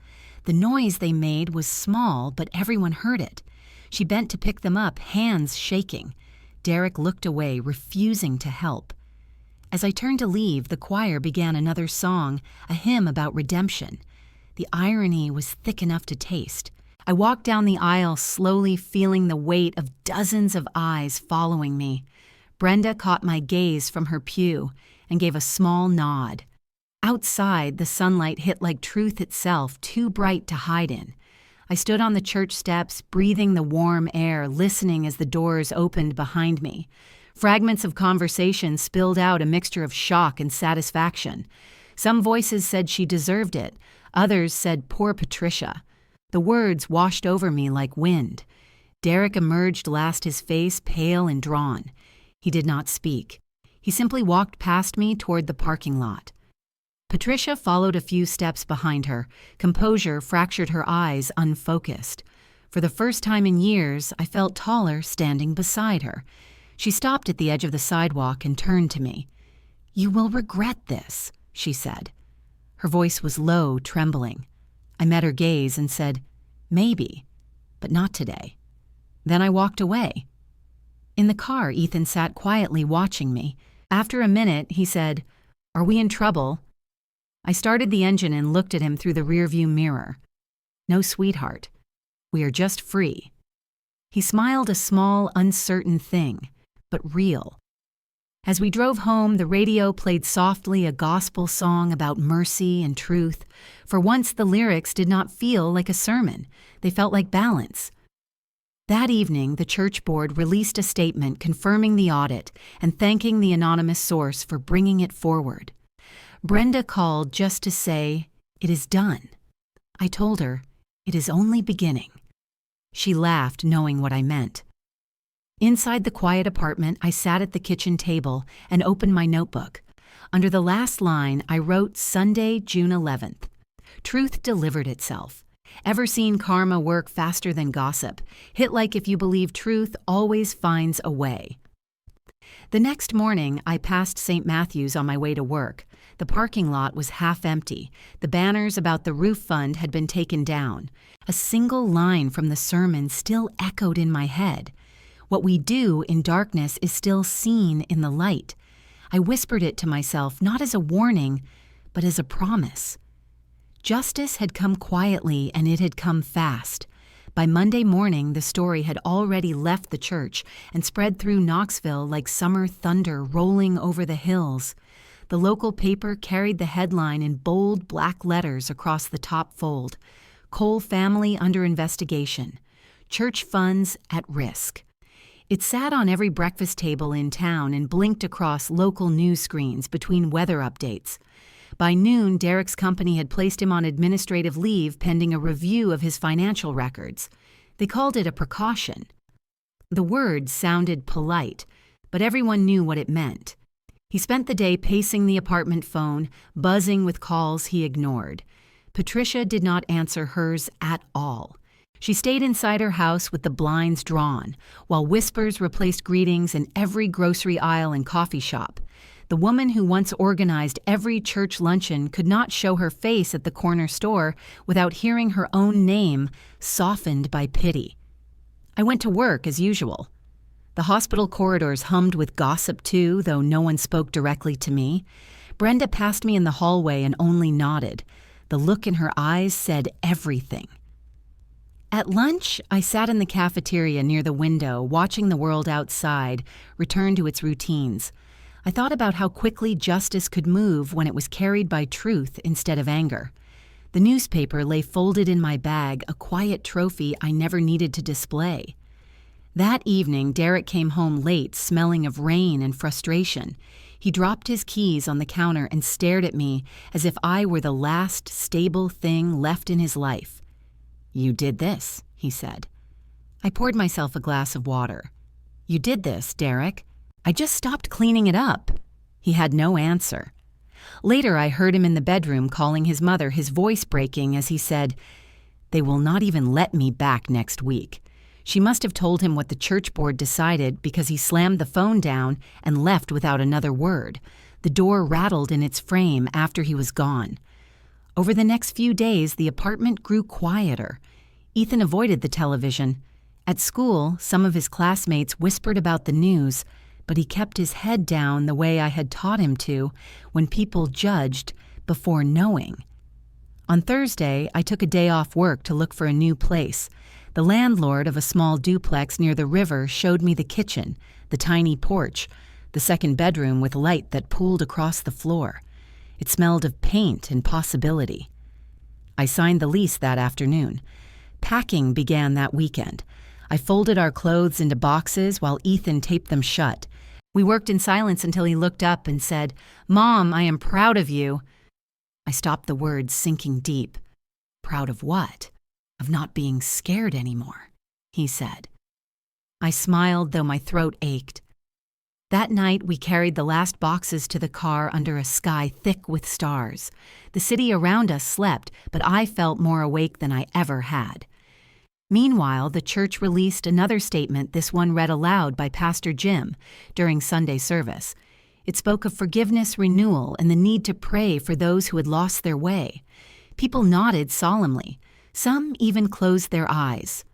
The noise they made was small, but everyone heard it. She bent to pick them up, hands shaking. Derek looked away, refusing to help. As I turned to leave, the choir began another song, a hymn about redemption. The irony was thick enough to taste. I walked down the aisle, slowly feeling the weight of dozens of eyes following me. Brenda caught my gaze from her pew and gave a small nod. Outside, the sunlight hit like truth itself, too bright to hide in. I stood on the church steps, breathing the warm air, listening as the doors opened behind me. Fragments of conversation spilled out, a mixture of shock and satisfaction. Some voices said she deserved it. Others said, "Poor Patricia." The words washed over me like wind. Derek emerged last, his face pale and drawn. He did not speak. He simply walked past me toward the parking lot. Patricia followed a few steps behind her. Composure fractured her eyes, unfocused. For the first time in years, I felt taller standing beside her. She stopped at the edge of the sidewalk and turned to me. "You will regret this," she said. Her voice was low, trembling. I met her gaze and said, "Maybe, but not today." Then I walked away. In the car, Ethan sat quietly watching me. After a minute, he said, "Are we in trouble?" I started the engine and looked at him through the rearview mirror. "No, sweetheart. We are just free." He smiled, a small, uncertain thing, but real. As we drove home, the radio played softly a gospel song about mercy and truth. For once, the lyrics did not feel like a sermon. They felt like balance. That evening, the church board released a statement confirming the audit and thanking the anonymous source for bringing it forward. Brenda called just to say, "It is done." I told her, "It is only beginning." She laughed, knowing what I meant. Inside the quiet apartment, I sat at the kitchen table and opened my notebook. Under the last line, I wrote Sunday, June 11th. Truth delivered itself. Ever seen karma work faster than gossip? Hit like if you believe truth always finds a way. The next morning, I passed St. Matthew's on my way to work. The parking lot was half empty. The banners about the roof fund had been taken down. A single line from the sermon still echoed in my head. What we do in darkness is still seen in the light. I whispered it to myself, not as a warning, but as a promise. Justice had come quietly, and it had come fast. By Monday morning, the story had already left the church and spread through Knoxville like summer thunder rolling over the hills. The local paper carried the headline in bold black letters across the top fold. Cole family under investigation. Church funds at risk. It sat on every breakfast table in town and blinked across local news screens between weather updates. By noon, Derek's company had placed him on administrative leave pending a review of his financial records. They called it a precaution. The word sounded polite, but everyone knew what it meant. He spent the day pacing the apartment phone, buzzing with calls he ignored. Patricia did not answer hers at all. She stayed inside her house with the blinds drawn, while whispers replaced greetings in every grocery aisle and coffee shop. The woman who once organized every church luncheon could not show her face at the corner store without hearing her own name softened by pity. I went to work as usual. The hospital corridors hummed with gossip too, though no one spoke directly to me. Brenda passed me in the hallway and only nodded. The look in her eyes said everything. At lunch, I sat in the cafeteria near the window, watching the world outside return to its routines. I thought about how quickly justice could move when it was carried by truth instead of anger. The newspaper lay folded in my bag, a quiet trophy I never needed to display. That evening, Derek came home late, smelling of rain and frustration. He dropped his keys on the counter and stared at me as if I were the last stable thing left in his life. "You did this," he said. I poured myself a glass of water. "You did this, Derek." "I just stopped cleaning it up." He had no answer. Later, I heard him in the bedroom calling his mother, his voice breaking as he said, "They will not even let me back next week." She must have told him what the church board decided because he slammed the phone down and left without another word. The door rattled in its frame after he was gone. Over the next few days, the apartment grew quieter. Ethan avoided the television. At school, some of his classmates whispered about the news, but he kept his head down the way I had taught him to when people judged before knowing. On Thursday, I took a day off work to look for a new place. The landlord of a small duplex near the river showed me the kitchen, the tiny porch, the second bedroom with light that pooled across the floor. It smelled of paint and possibility. I signed the lease that afternoon. Packing began that weekend. I folded our clothes into boxes while Ethan taped them shut. We worked in silence until he looked up and said, "Mom, I am proud of you." I stopped the words sinking deep. "Proud of what?" "Of not being scared anymore," he said. I smiled, though my throat ached. That night, we carried the last boxes to the car under a sky thick with stars. The city around us slept, but I felt more awake than I ever had. Meanwhile, the church released another statement, this one read aloud by Pastor Jim during Sunday service. It spoke of forgiveness, renewal, and the need to pray for those who had lost their way. People nodded solemnly. Some even closed their eyes.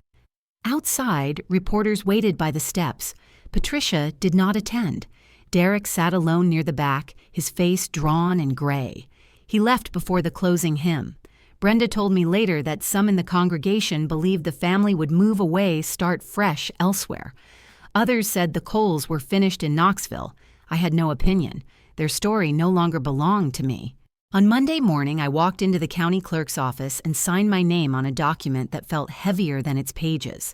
Outside, reporters waited by the steps. Patricia did not attend. Derek sat alone near the back, his face drawn and gray. He left before the closing hymn. Brenda told me later that some in the congregation believed the family would move away, start fresh elsewhere. Others said the Coles were finished in Knoxville. I had no opinion. Their story no longer belonged to me. On Monday morning, I walked into the county clerk's office and signed my name on a document that felt heavier than its pages.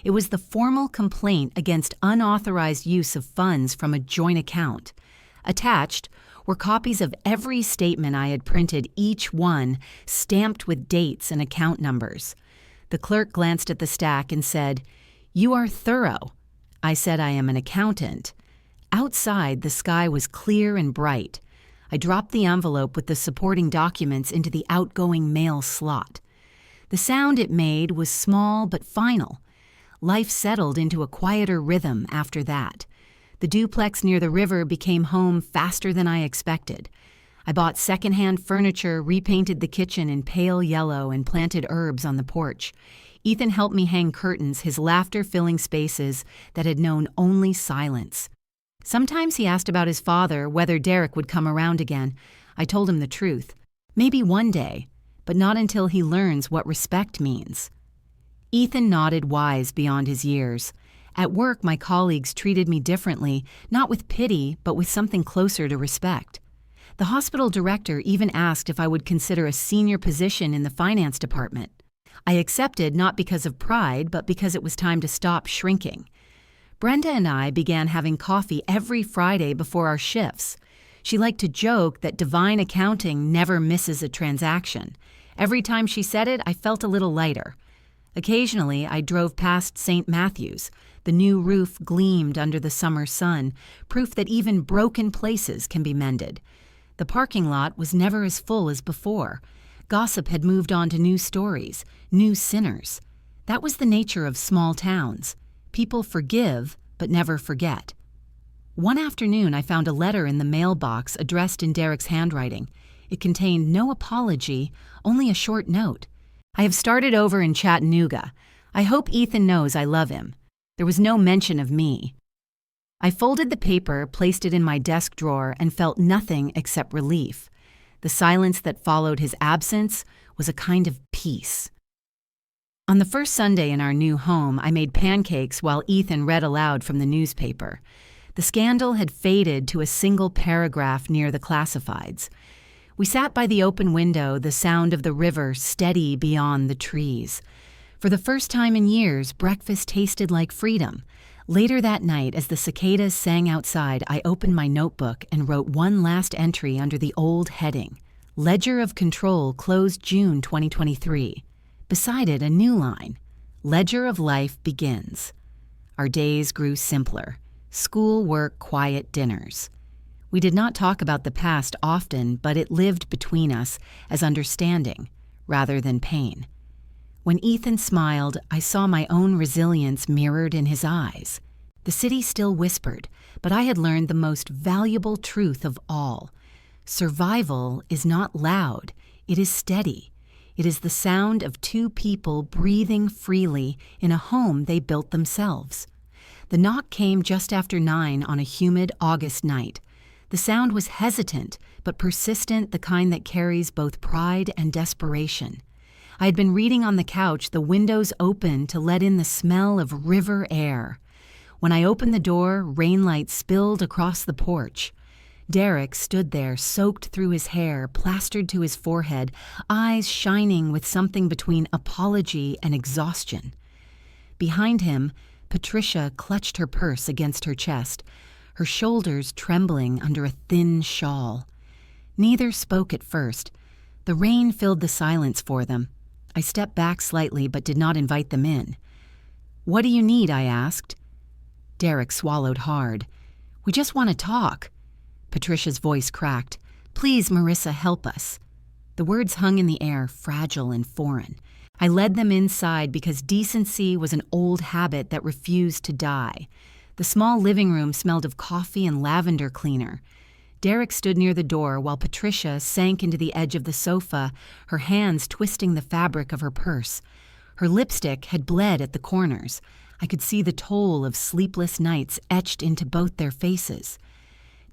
It was the formal complaint against unauthorized use of funds from a joint account. Attached were copies of every statement I had printed, each one stamped with dates and account numbers. The clerk glanced at the stack and said, "You are thorough." I said, "I am an accountant." Outside, the sky was clear and bright. I dropped the envelope with the supporting documents into the outgoing mail slot. The sound it made was small but final. Life settled into a quieter rhythm after that. The duplex near the river became home faster than I expected. I bought secondhand furniture, repainted the kitchen in pale yellow, and planted herbs on the porch. Ethan helped me hang curtains, his laughter filling spaces that had known only silence. Sometimes he asked about his father, whether Derek would come around again. I told him the truth. Maybe one day, but not until he learns what respect means. Ethan nodded, wise beyond his years. At work, my colleagues treated me differently, not with pity, but with something closer to respect. The hospital director even asked if I would consider a senior position in the finance department. I accepted not because of pride, but because it was time to stop shrinking. Brenda and I began having coffee every Friday before our shifts. She liked to joke that divine accounting never misses a transaction. Every time she said it, I felt a little lighter. Occasionally, I drove past St. Matthew's. The new roof gleamed under the summer sun, proof that even broken places can be mended. The parking lot was never as full as before. Gossip had moved on to new stories, new sinners. That was the nature of small towns. People forgive, but never forget. One afternoon, I found a letter in the mailbox addressed in Derek's handwriting. It contained no apology, only a short note. "I have started over in Chattanooga. I hope Ethan knows I love him." There was no mention of me. I folded the paper, placed it in my desk drawer, and felt nothing except relief. The silence that followed his absence was a kind of peace. On the first Sunday in our new home, I made pancakes while Ethan read aloud from the newspaper. The scandal had faded to a single paragraph near the classifieds. We sat by the open window, the sound of the river steady beyond the trees. For the first time in years, breakfast tasted like freedom. Later that night, as the cicadas sang outside, I opened my notebook and wrote one last entry under the old heading, Ledger of Control closed June 2023. Beside it, a new line, Ledger of Life begins. Our days grew simpler. School, work, quiet dinners. We did not talk about the past often, but it lived between us as understanding rather than pain. When Ethan smiled, I saw my own resilience mirrored in his eyes. The city still whispered, but I had learned the most valuable truth of all. Survival is not loud, it is steady. It is the sound of two people breathing freely in a home they built themselves. The knock came just after 9 on a humid August night. The sound was hesitant, but persistent, the kind that carries both pride and desperation. I had been reading on the couch, the windows open to let in the smell of river air. When I opened the door, rainlight spilled across the porch. Derek stood there, soaked through his hair, plastered to his forehead, eyes shining with something between apology and exhaustion. Behind him, Patricia clutched her purse against her chest, her shoulders trembling under a thin shawl. Neither spoke at first. The rain filled the silence for them. I stepped back slightly but did not invite them in. "What do you need?" I asked. Derek swallowed hard. "We just want to talk." Patricia's voice cracked. "Please, Marissa, help us." The words hung in the air, fragile and foreign. I led them inside because decency was an old habit that refused to die. The small living room smelled of coffee and lavender cleaner. Derek stood near the door while Patricia sank into the edge of the sofa, her hands twisting the fabric of her purse. Her lipstick had bled at the corners. I could see the toll of sleepless nights etched into both their faces.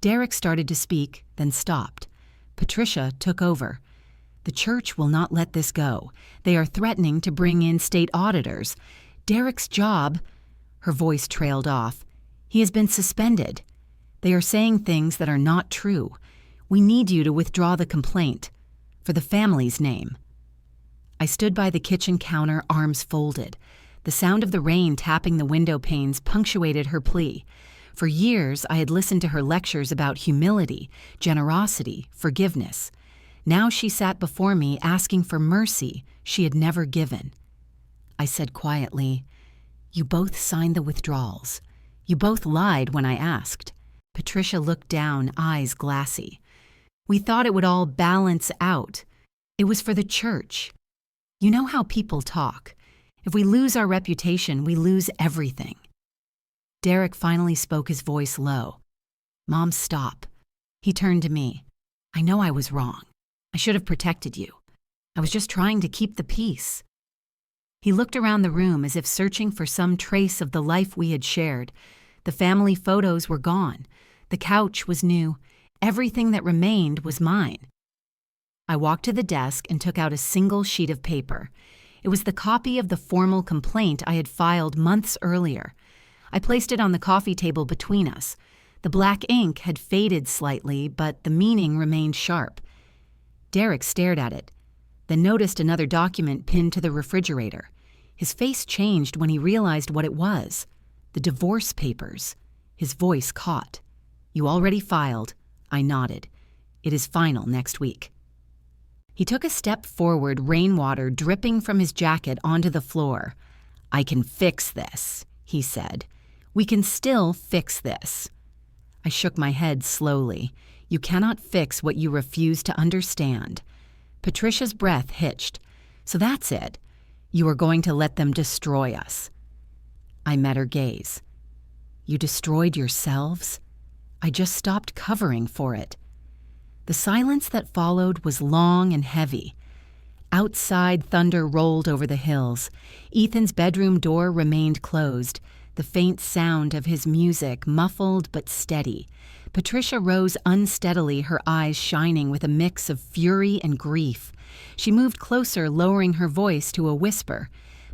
Derek started to speak, then stopped. Patricia took over. "The church will not let this go. They are threatening to bring in state auditors. Derek's job—" Her voice trailed off. "He has been suspended. They are saying things that are not true. We need you to withdraw the complaint. For the family's name." I stood by the kitchen counter, arms folded. The sound of the rain tapping the window panes punctuated her plea. For years, I had listened to her lectures about humility, generosity, forgiveness. Now she sat before me asking for mercy she had never given. I said quietly, "You both signed the withdrawals. You both lied when I asked." Patricia looked down, eyes glassy. "We thought it would all balance out. It was for the church. You know how people talk. If we lose our reputation, we lose everything." Derek finally spoke, his voice low. "Mom, stop." He turned to me. "I know I was wrong. I should have protected you. I was just trying to keep the peace." He looked around the room as if searching for some trace of the life we had shared. The family photos were gone. The couch was new. Everything that remained was mine. I walked to the desk and took out a single sheet of paper. It was the copy of the formal complaint I had filed months earlier. I placed it on the coffee table between us. The black ink had faded slightly, but the meaning remained sharp. Derek stared at it, then noticed another document pinned to the refrigerator. His face changed when he realized what it was. The divorce papers. His voice caught. "You already filed." I nodded. "It is final next week." He took a step forward, rainwater dripping from his jacket onto the floor. "I can fix this," he said. "We can still fix this." I shook my head slowly. "You cannot fix what you refuse to understand." Patricia's breath hitched. "So that's it. You are going to let them destroy us." I met her gaze. "You destroyed yourselves?" I just stopped covering for it. The silence that followed was long and heavy. Outside, thunder rolled over the hills. Ethan's bedroom door remained closed, the faint sound of his music muffled but steady. Patricia rose unsteadily, her eyes shining with a mix of fury and grief. She moved closer, lowering her voice to a whisper.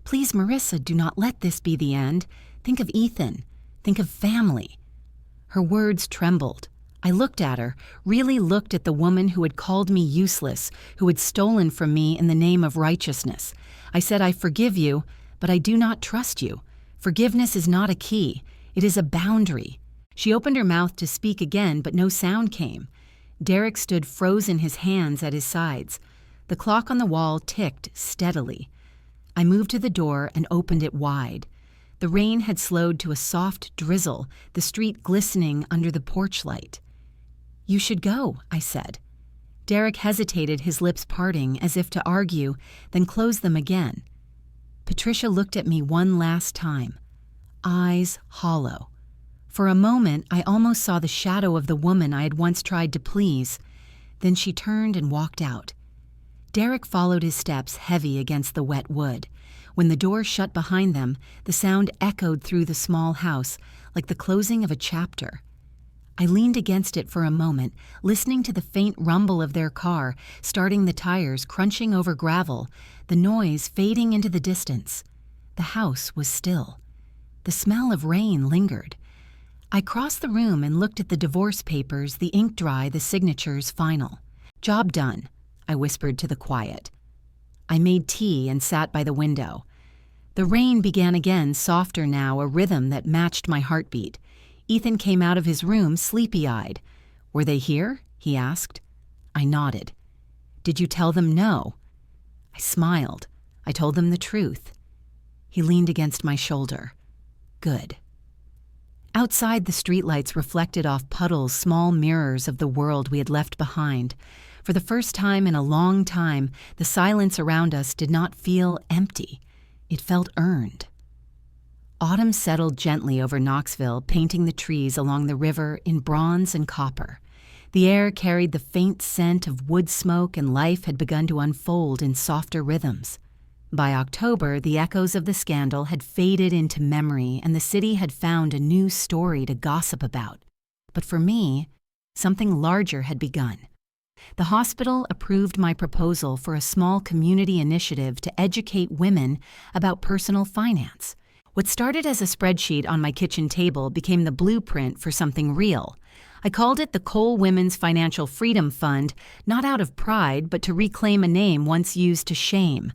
"Please, Marissa, do not let this be the end. Think of Ethan. Think of family." Her words trembled. I looked at her, really looked at the woman who had called me useless, who had stolen from me in the name of righteousness. I said, "I forgive you, but I do not trust you. Forgiveness is not a key. It is a boundary." She opened her mouth to speak again, but no sound came. Derek stood frozen, his hands at his sides. The clock on the wall ticked steadily. I moved to the door and opened it wide. The rain had slowed to a soft drizzle, the street glistening under the porch light. "You should go," I said. Derek hesitated, his lips parting as if to argue, then closed them again. Patricia looked at me one last time, eyes hollow. For a moment, I almost saw the shadow of the woman I had once tried to please. Then she turned and walked out. Derek followed his steps, heavy against the wet wood. When the door shut behind them, the sound echoed through the small house, like the closing of a chapter. I leaned against it for a moment, listening to the faint rumble of their car, starting the tires, crunching over gravel, the noise fading into the distance. The house was still. The smell of rain lingered. I crossed the room and looked at the divorce papers, the ink dry, the signatures final. "Job done," I whispered to the quiet. I made tea and sat by the window. The rain began again, softer now, a rhythm that matched my heartbeat. Ethan came out of his room, sleepy-eyed. "Were they here?" he asked. I nodded. "Did you tell them no?" I smiled. I told them the truth. He leaned against my shoulder. "Good." Outside, the streetlights reflected off puddles, small mirrors of the world we had left behind. For the first time in a long time, the silence around us did not feel empty. It felt earned. Autumn settled gently over Knoxville, painting the trees along the river in bronze and copper. The air carried the faint scent of wood smoke, and life had begun to unfold in softer rhythms. By October, the echoes of the scandal had faded into memory, and the city had found a new story to gossip about. But for me, something larger had begun. The hospital approved my proposal for a small community initiative to educate women about personal finance. What started as a spreadsheet on my kitchen table became the blueprint for something real. I called it the Cole Women's Financial Freedom Fund, not out of pride, but to reclaim a name once used to shame.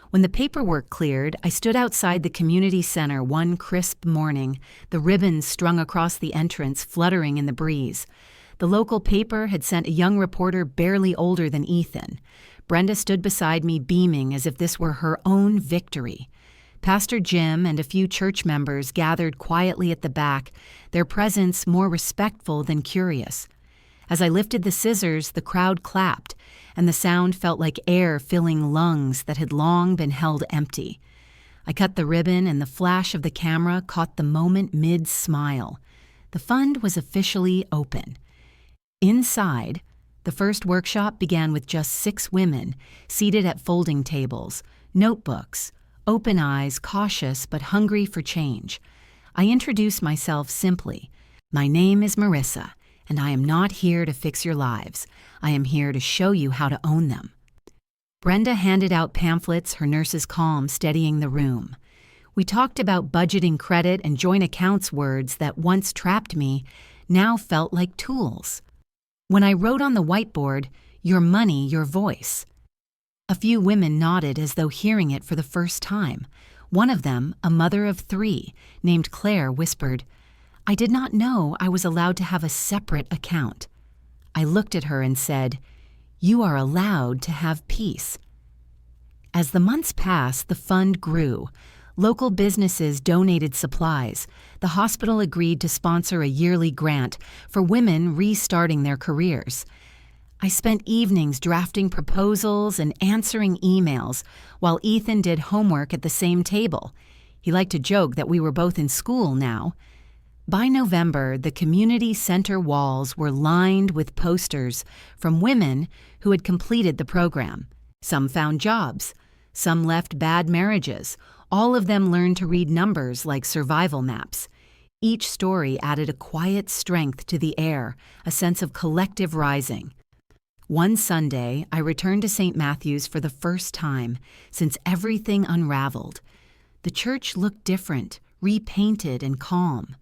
When the paperwork cleared, I stood outside the community center one crisp morning, the ribbons strung across the entrance fluttering in the breeze. The local paper had sent a young reporter barely older than Ethan. Brenda stood beside me, beaming as if this were her own victory. Pastor Jim and a few church members gathered quietly at the back, their presence more respectful than curious. As I lifted the scissors, the crowd clapped, and the sound felt like air filling lungs that had long been held empty. I cut the ribbon, and the flash of the camera caught the moment mid-smile. The fund was officially open. Inside, the first workshop began with just 6 women, seated at folding tables, notebooks, open eyes, cautious but hungry for change. I introduced myself simply. "My name is Marissa, and I am not here to fix your lives. I am here to show you how to own them." Brenda handed out pamphlets, her nurse's calm steadying the room. We talked about budgeting, credit, and joint accounts, words that once trapped me, now felt like tools. When I wrote on the whiteboard, "Your money, your voice," a few women nodded as though hearing it for the first time. One of them, a mother of 3, named Claire, whispered, "I did not know I was allowed to have a separate account." I looked at her and said, "You are allowed to have peace." As the months passed, the fund grew. Local businesses donated supplies. The hospital agreed to sponsor a yearly grant for women restarting their careers. I spent evenings drafting proposals and answering emails while Ethan did homework at the same table. He liked to joke that we were both in school now. By November, the community center walls were lined with posters from women who had completed the program. Some found jobs. Some left bad marriages. All of them learned to read numbers like survival maps. Each story added a quiet strength to the air, a sense of collective rising. One Sunday, I returned to St. Matthew's for the first time since everything unraveled. The church looked different, repainted and calm.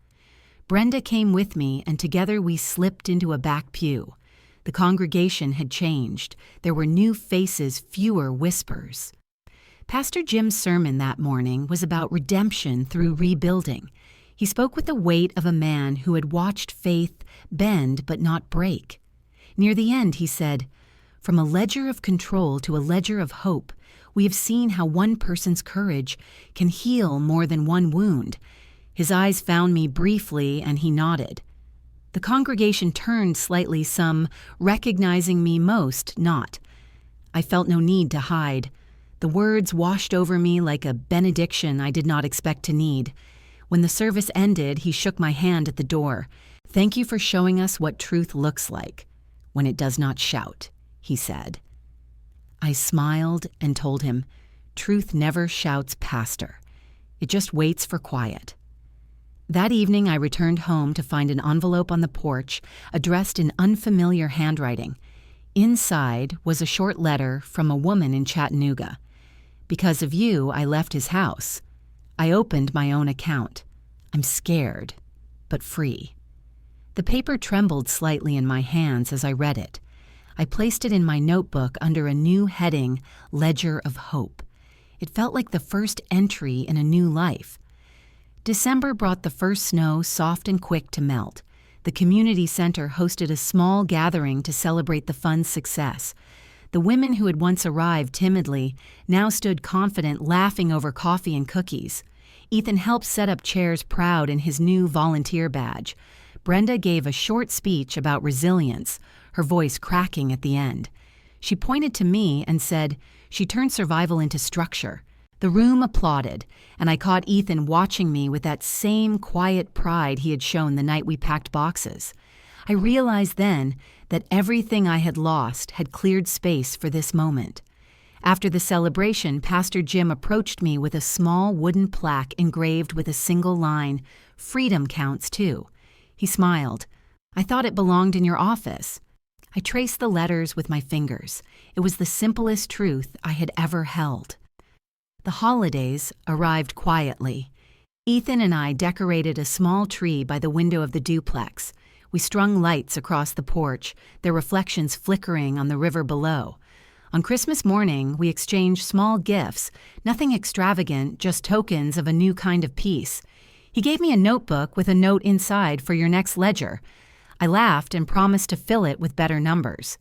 Brenda came with me, and together we slipped into a back pew. The congregation had changed. There were new faces, fewer whispers. Pastor Jim's sermon that morning was about redemption through rebuilding. He spoke with the weight of a man who had watched faith bend but not break. Near the end, he said, "From a ledger of control to a ledger of hope, we have seen how one person's courage can heal more than one wound." His eyes found me briefly, and he nodded. The congregation turned slightly, some recognizing me, most not. I felt no need to hide. The words washed over me like a benediction I did not expect to need. When the service ended, he shook my hand at the door. "Thank you for showing us what truth looks like when it does not shout," he said. I smiled and told him, "Truth never shouts, Pastor. It just waits for quiet." That evening, I returned home to find an envelope on the porch addressed in unfamiliar handwriting. Inside was a short letter from a woman in Chattanooga. "Because of you, I left his house. I opened my own account. I'm scared, but free." The paper trembled slightly in my hands as I read it. I placed it in my notebook under a new heading, Ledger of Hope. It felt like the first entry in a new life. December brought the first snow, soft and quick to melt. The community center hosted a small gathering to celebrate the fun's success. The women who had once arrived timidly now stood confident, laughing over coffee and cookies. Ethan helped set up chairs, proud in his new volunteer badge. Brenda gave a short speech about resilience, her voice cracking at the end. She pointed to me and said she turned survival into structure. The room applauded, and I caught Ethan watching me with that same quiet pride he had shown the night we packed boxes. I realized then that everything I had lost had cleared space for this moment. After the celebration, Pastor Jim approached me with a small wooden plaque engraved with a single line, "Freedom counts too." He smiled. "I thought it belonged in your office." I traced the letters with my fingers. It was the simplest truth I had ever held. The holidays arrived quietly. Ethan and I decorated a small tree by the window of the duplex. We strung lights across the porch, their reflections flickering on the river below. On Christmas morning, we exchanged small gifts, nothing extravagant, just tokens of a new kind of peace. He gave me a notebook with a note inside for your next ledger. I laughed and promised to fill it with better numbers.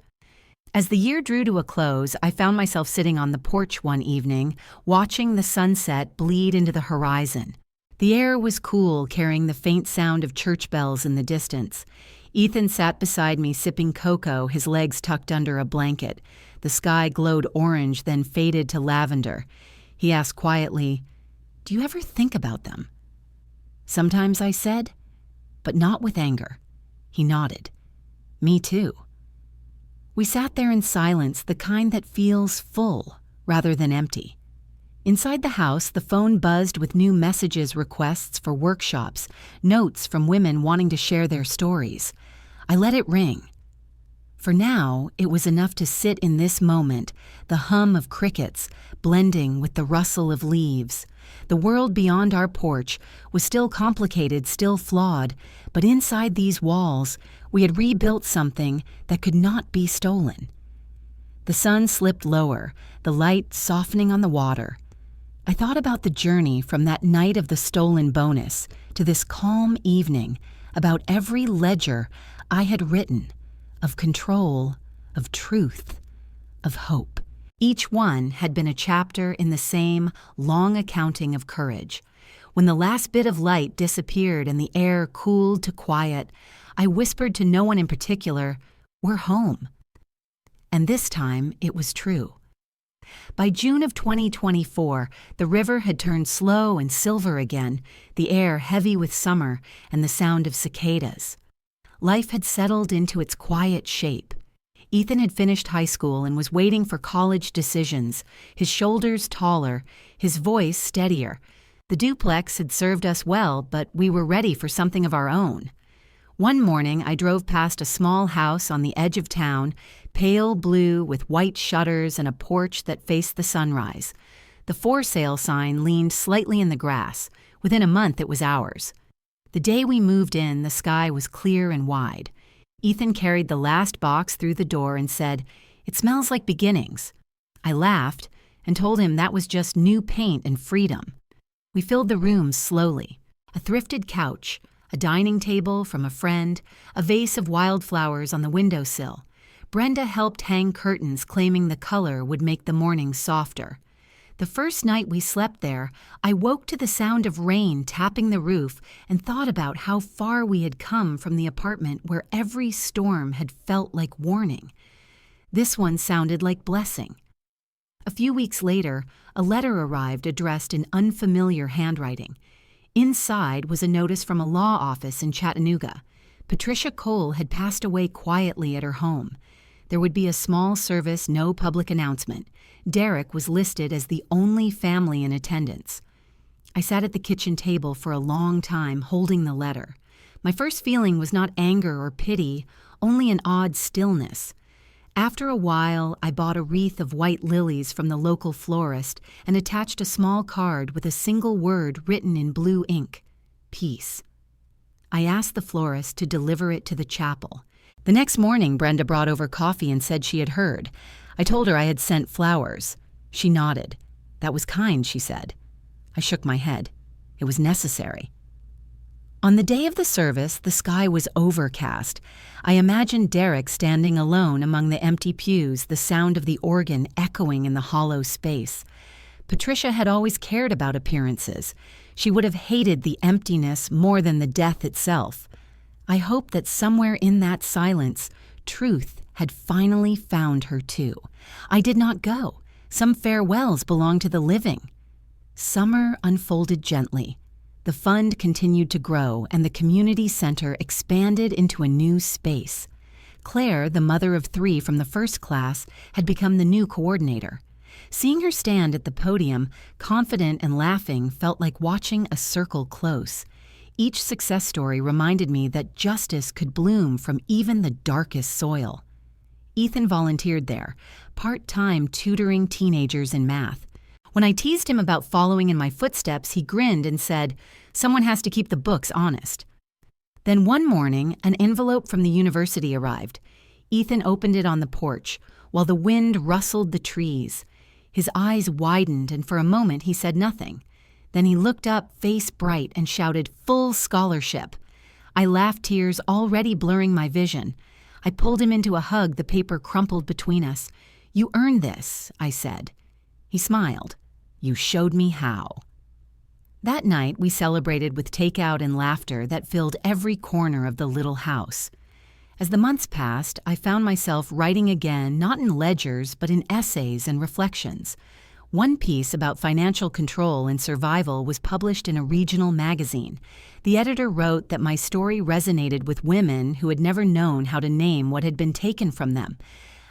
As the year drew to a close, I found myself sitting on the porch one evening, watching the sunset bleed into the horizon. The air was cool, carrying the faint sound of church bells in the distance. Ethan sat beside me sipping cocoa, his legs tucked under a blanket. The sky glowed orange, then faded to lavender. He asked quietly, "Do you ever think about them?" "Sometimes," I said, "but not with anger." He nodded. "Me too." We sat there in silence, the kind that feels full rather than empty. Inside the house, the phone buzzed with new messages, requests for workshops, notes from women wanting to share their stories. I let it ring. For now, it was enough to sit in this moment, the hum of crickets blending with the rustle of leaves. The world beyond our porch was still complicated, still flawed, but inside these walls, we had rebuilt something that could not be stolen. The sun slipped lower, the light softening on the water. I thought about the journey from that night of the stolen bonus to this calm evening, about every ledger I had written, of control, of truth, of hope. Each one had been a chapter in the same long accounting of courage. When the last bit of light disappeared and the air cooled to quiet, I whispered to no one in particular, "We're home." And this time it was true. By June of 2024, the river had turned slow and silver again, the air heavy with summer and the sound of cicadas. Life had settled into its quiet shape. Ethan had finished high school and was waiting for college decisions, his shoulders taller, his voice steadier. The duplex had served us well, but we were ready for something of our own. One morning, I drove past a small house on the edge of town, pale blue with white shutters and a porch that faced the sunrise. The for sale sign leaned slightly in the grass. Within a month, it was ours. The day we moved in, the sky was clear and wide. Ethan carried the last box through the door and said, "It smells like beginnings." I laughed and told him that was just new paint and freedom. We filled the rooms slowly. A thrifted couch, a dining table from a friend, a vase of wildflowers on the windowsill. Brenda helped hang curtains, claiming the color would make the mornings softer. The first night we slept there, I woke to the sound of rain tapping the roof and thought about how far we had come from the apartment where every storm had felt like warning. This one sounded like blessing. A few weeks later, a letter arrived addressed in unfamiliar handwriting. Inside was a notice from a law office in Chattanooga. Marissa Cole had passed away quietly at her home. There would be a small service, no public announcement. Derek was listed as the only family in attendance. I sat at the kitchen table for a long time, holding the letter. My first feeling was not anger or pity, only an odd stillness. After a while, I bought a wreath of white lilies from the local florist and attached a small card with a single word written in blue ink: peace. I asked the florist to deliver it to the chapel. The next morning, Brenda brought over coffee and said she had heard. I told her I had sent flowers. She nodded. That was kind, she said. I shook my head. It was necessary. On the day of the service, the sky was overcast. I imagined Derek standing alone among the empty pews, the sound of the organ echoing in the hollow space. Patricia had always cared about appearances. She would have hated the emptiness more than the death itself. I hoped that somewhere in that silence, truth had finally found her too. I did not go. Some farewells belong to the living. Summer unfolded gently. The fund continued to grow, and the community center expanded into a new space. Claire, the mother of 3 from the first class, had become the new coordinator. Seeing her stand at the podium, confident and laughing, felt like watching a circle close. Each success story reminded me that justice could bloom from even the darkest soil. Ethan volunteered there, part-time tutoring teenagers in math. When I teased him about following in my footsteps, he grinned and said, "Someone has to keep the books honest." Then one morning, an envelope from the university arrived. Ethan opened it on the porch, while the wind rustled the trees. His eyes widened, and for a moment he said nothing. Then he looked up, face bright, and shouted, "Full scholarship." I laughed, tears already blurring my vision. I pulled him into a hug, the paper crumpled between us. "You earned this," I said. He smiled. "You showed me how." That night, we celebrated with takeout and laughter that filled every corner of the little house. As the months passed, I found myself writing again, not in ledgers, but in essays and reflections. One piece about financial control and survival was published in a regional magazine. The editor wrote that my story resonated with women who had never known how to name what had been taken from them.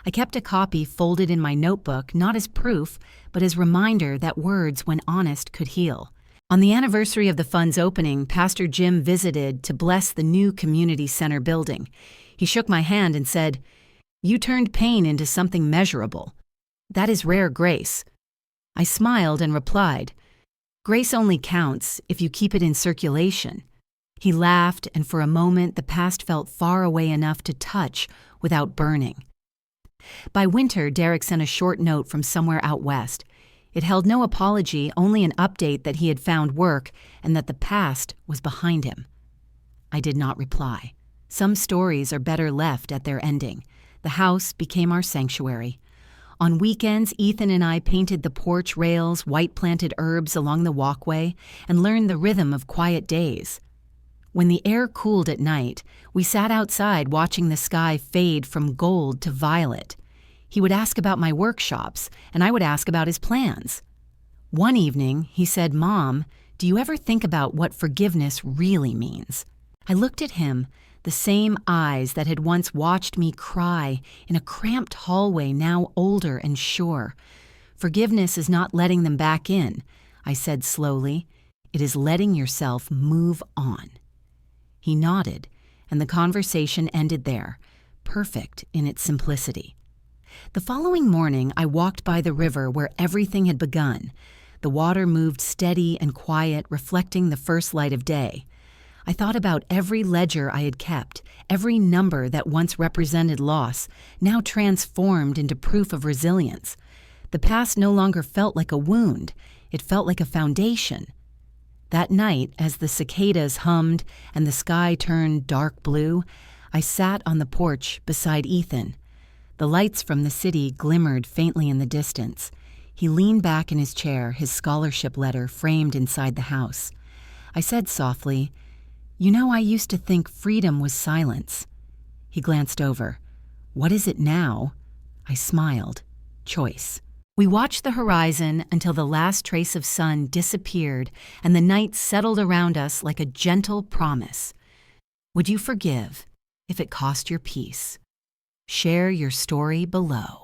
I kept a copy folded in my notebook, not as proof, but as reminder that words, when honest, could heal. On the anniversary of the fund's opening, Pastor Jim visited to bless the new community center building. He shook my hand and said, "You turned pain into something measurable. That is rare grace." I smiled and replied, "Grace only counts if you keep it in circulation." He laughed, and for a moment the past felt far away enough to touch without burning. By winter, Derek sent a short note from somewhere out west. It held no apology, only an update that he had found work and that the past was behind him. I did not reply. Some stories are better left at their ending. The house became our sanctuary. On weekends, Ethan and I painted the porch rails, white-planted herbs along the walkway, and learned the rhythm of quiet days. When the air cooled at night, we sat outside watching the sky fade from gold to violet. He would ask about my workshops, and I would ask about his plans. One evening, he said, "Mom, do you ever think about what forgiveness really means?" I looked at him, the same eyes that had once watched me cry in a cramped hallway, now older and sure. "Forgiveness is not letting them back in," I said slowly. "It is letting yourself move on." He nodded, and the conversation ended there, perfect in its simplicity. The following morning, I walked by the river where everything had begun. The water moved steady and quiet, reflecting the first light of day. I thought about every ledger I had kept, every number that once represented loss, now transformed into proof of resilience. The past no longer felt like a wound, it felt like a foundation. That night, as the cicadas hummed and the sky turned dark blue, I sat on the porch beside Ethan. The lights from the city glimmered faintly in the distance. He leaned back in his chair, his scholarship letter framed inside the house. I said softly, "You know, I used to think freedom was silence." He glanced over. "What is it now?" I smiled. Choice. We watched the horizon until the last trace of sun disappeared and the night settled around us like a gentle promise. Would you forgive if it cost your peace? Share your story below.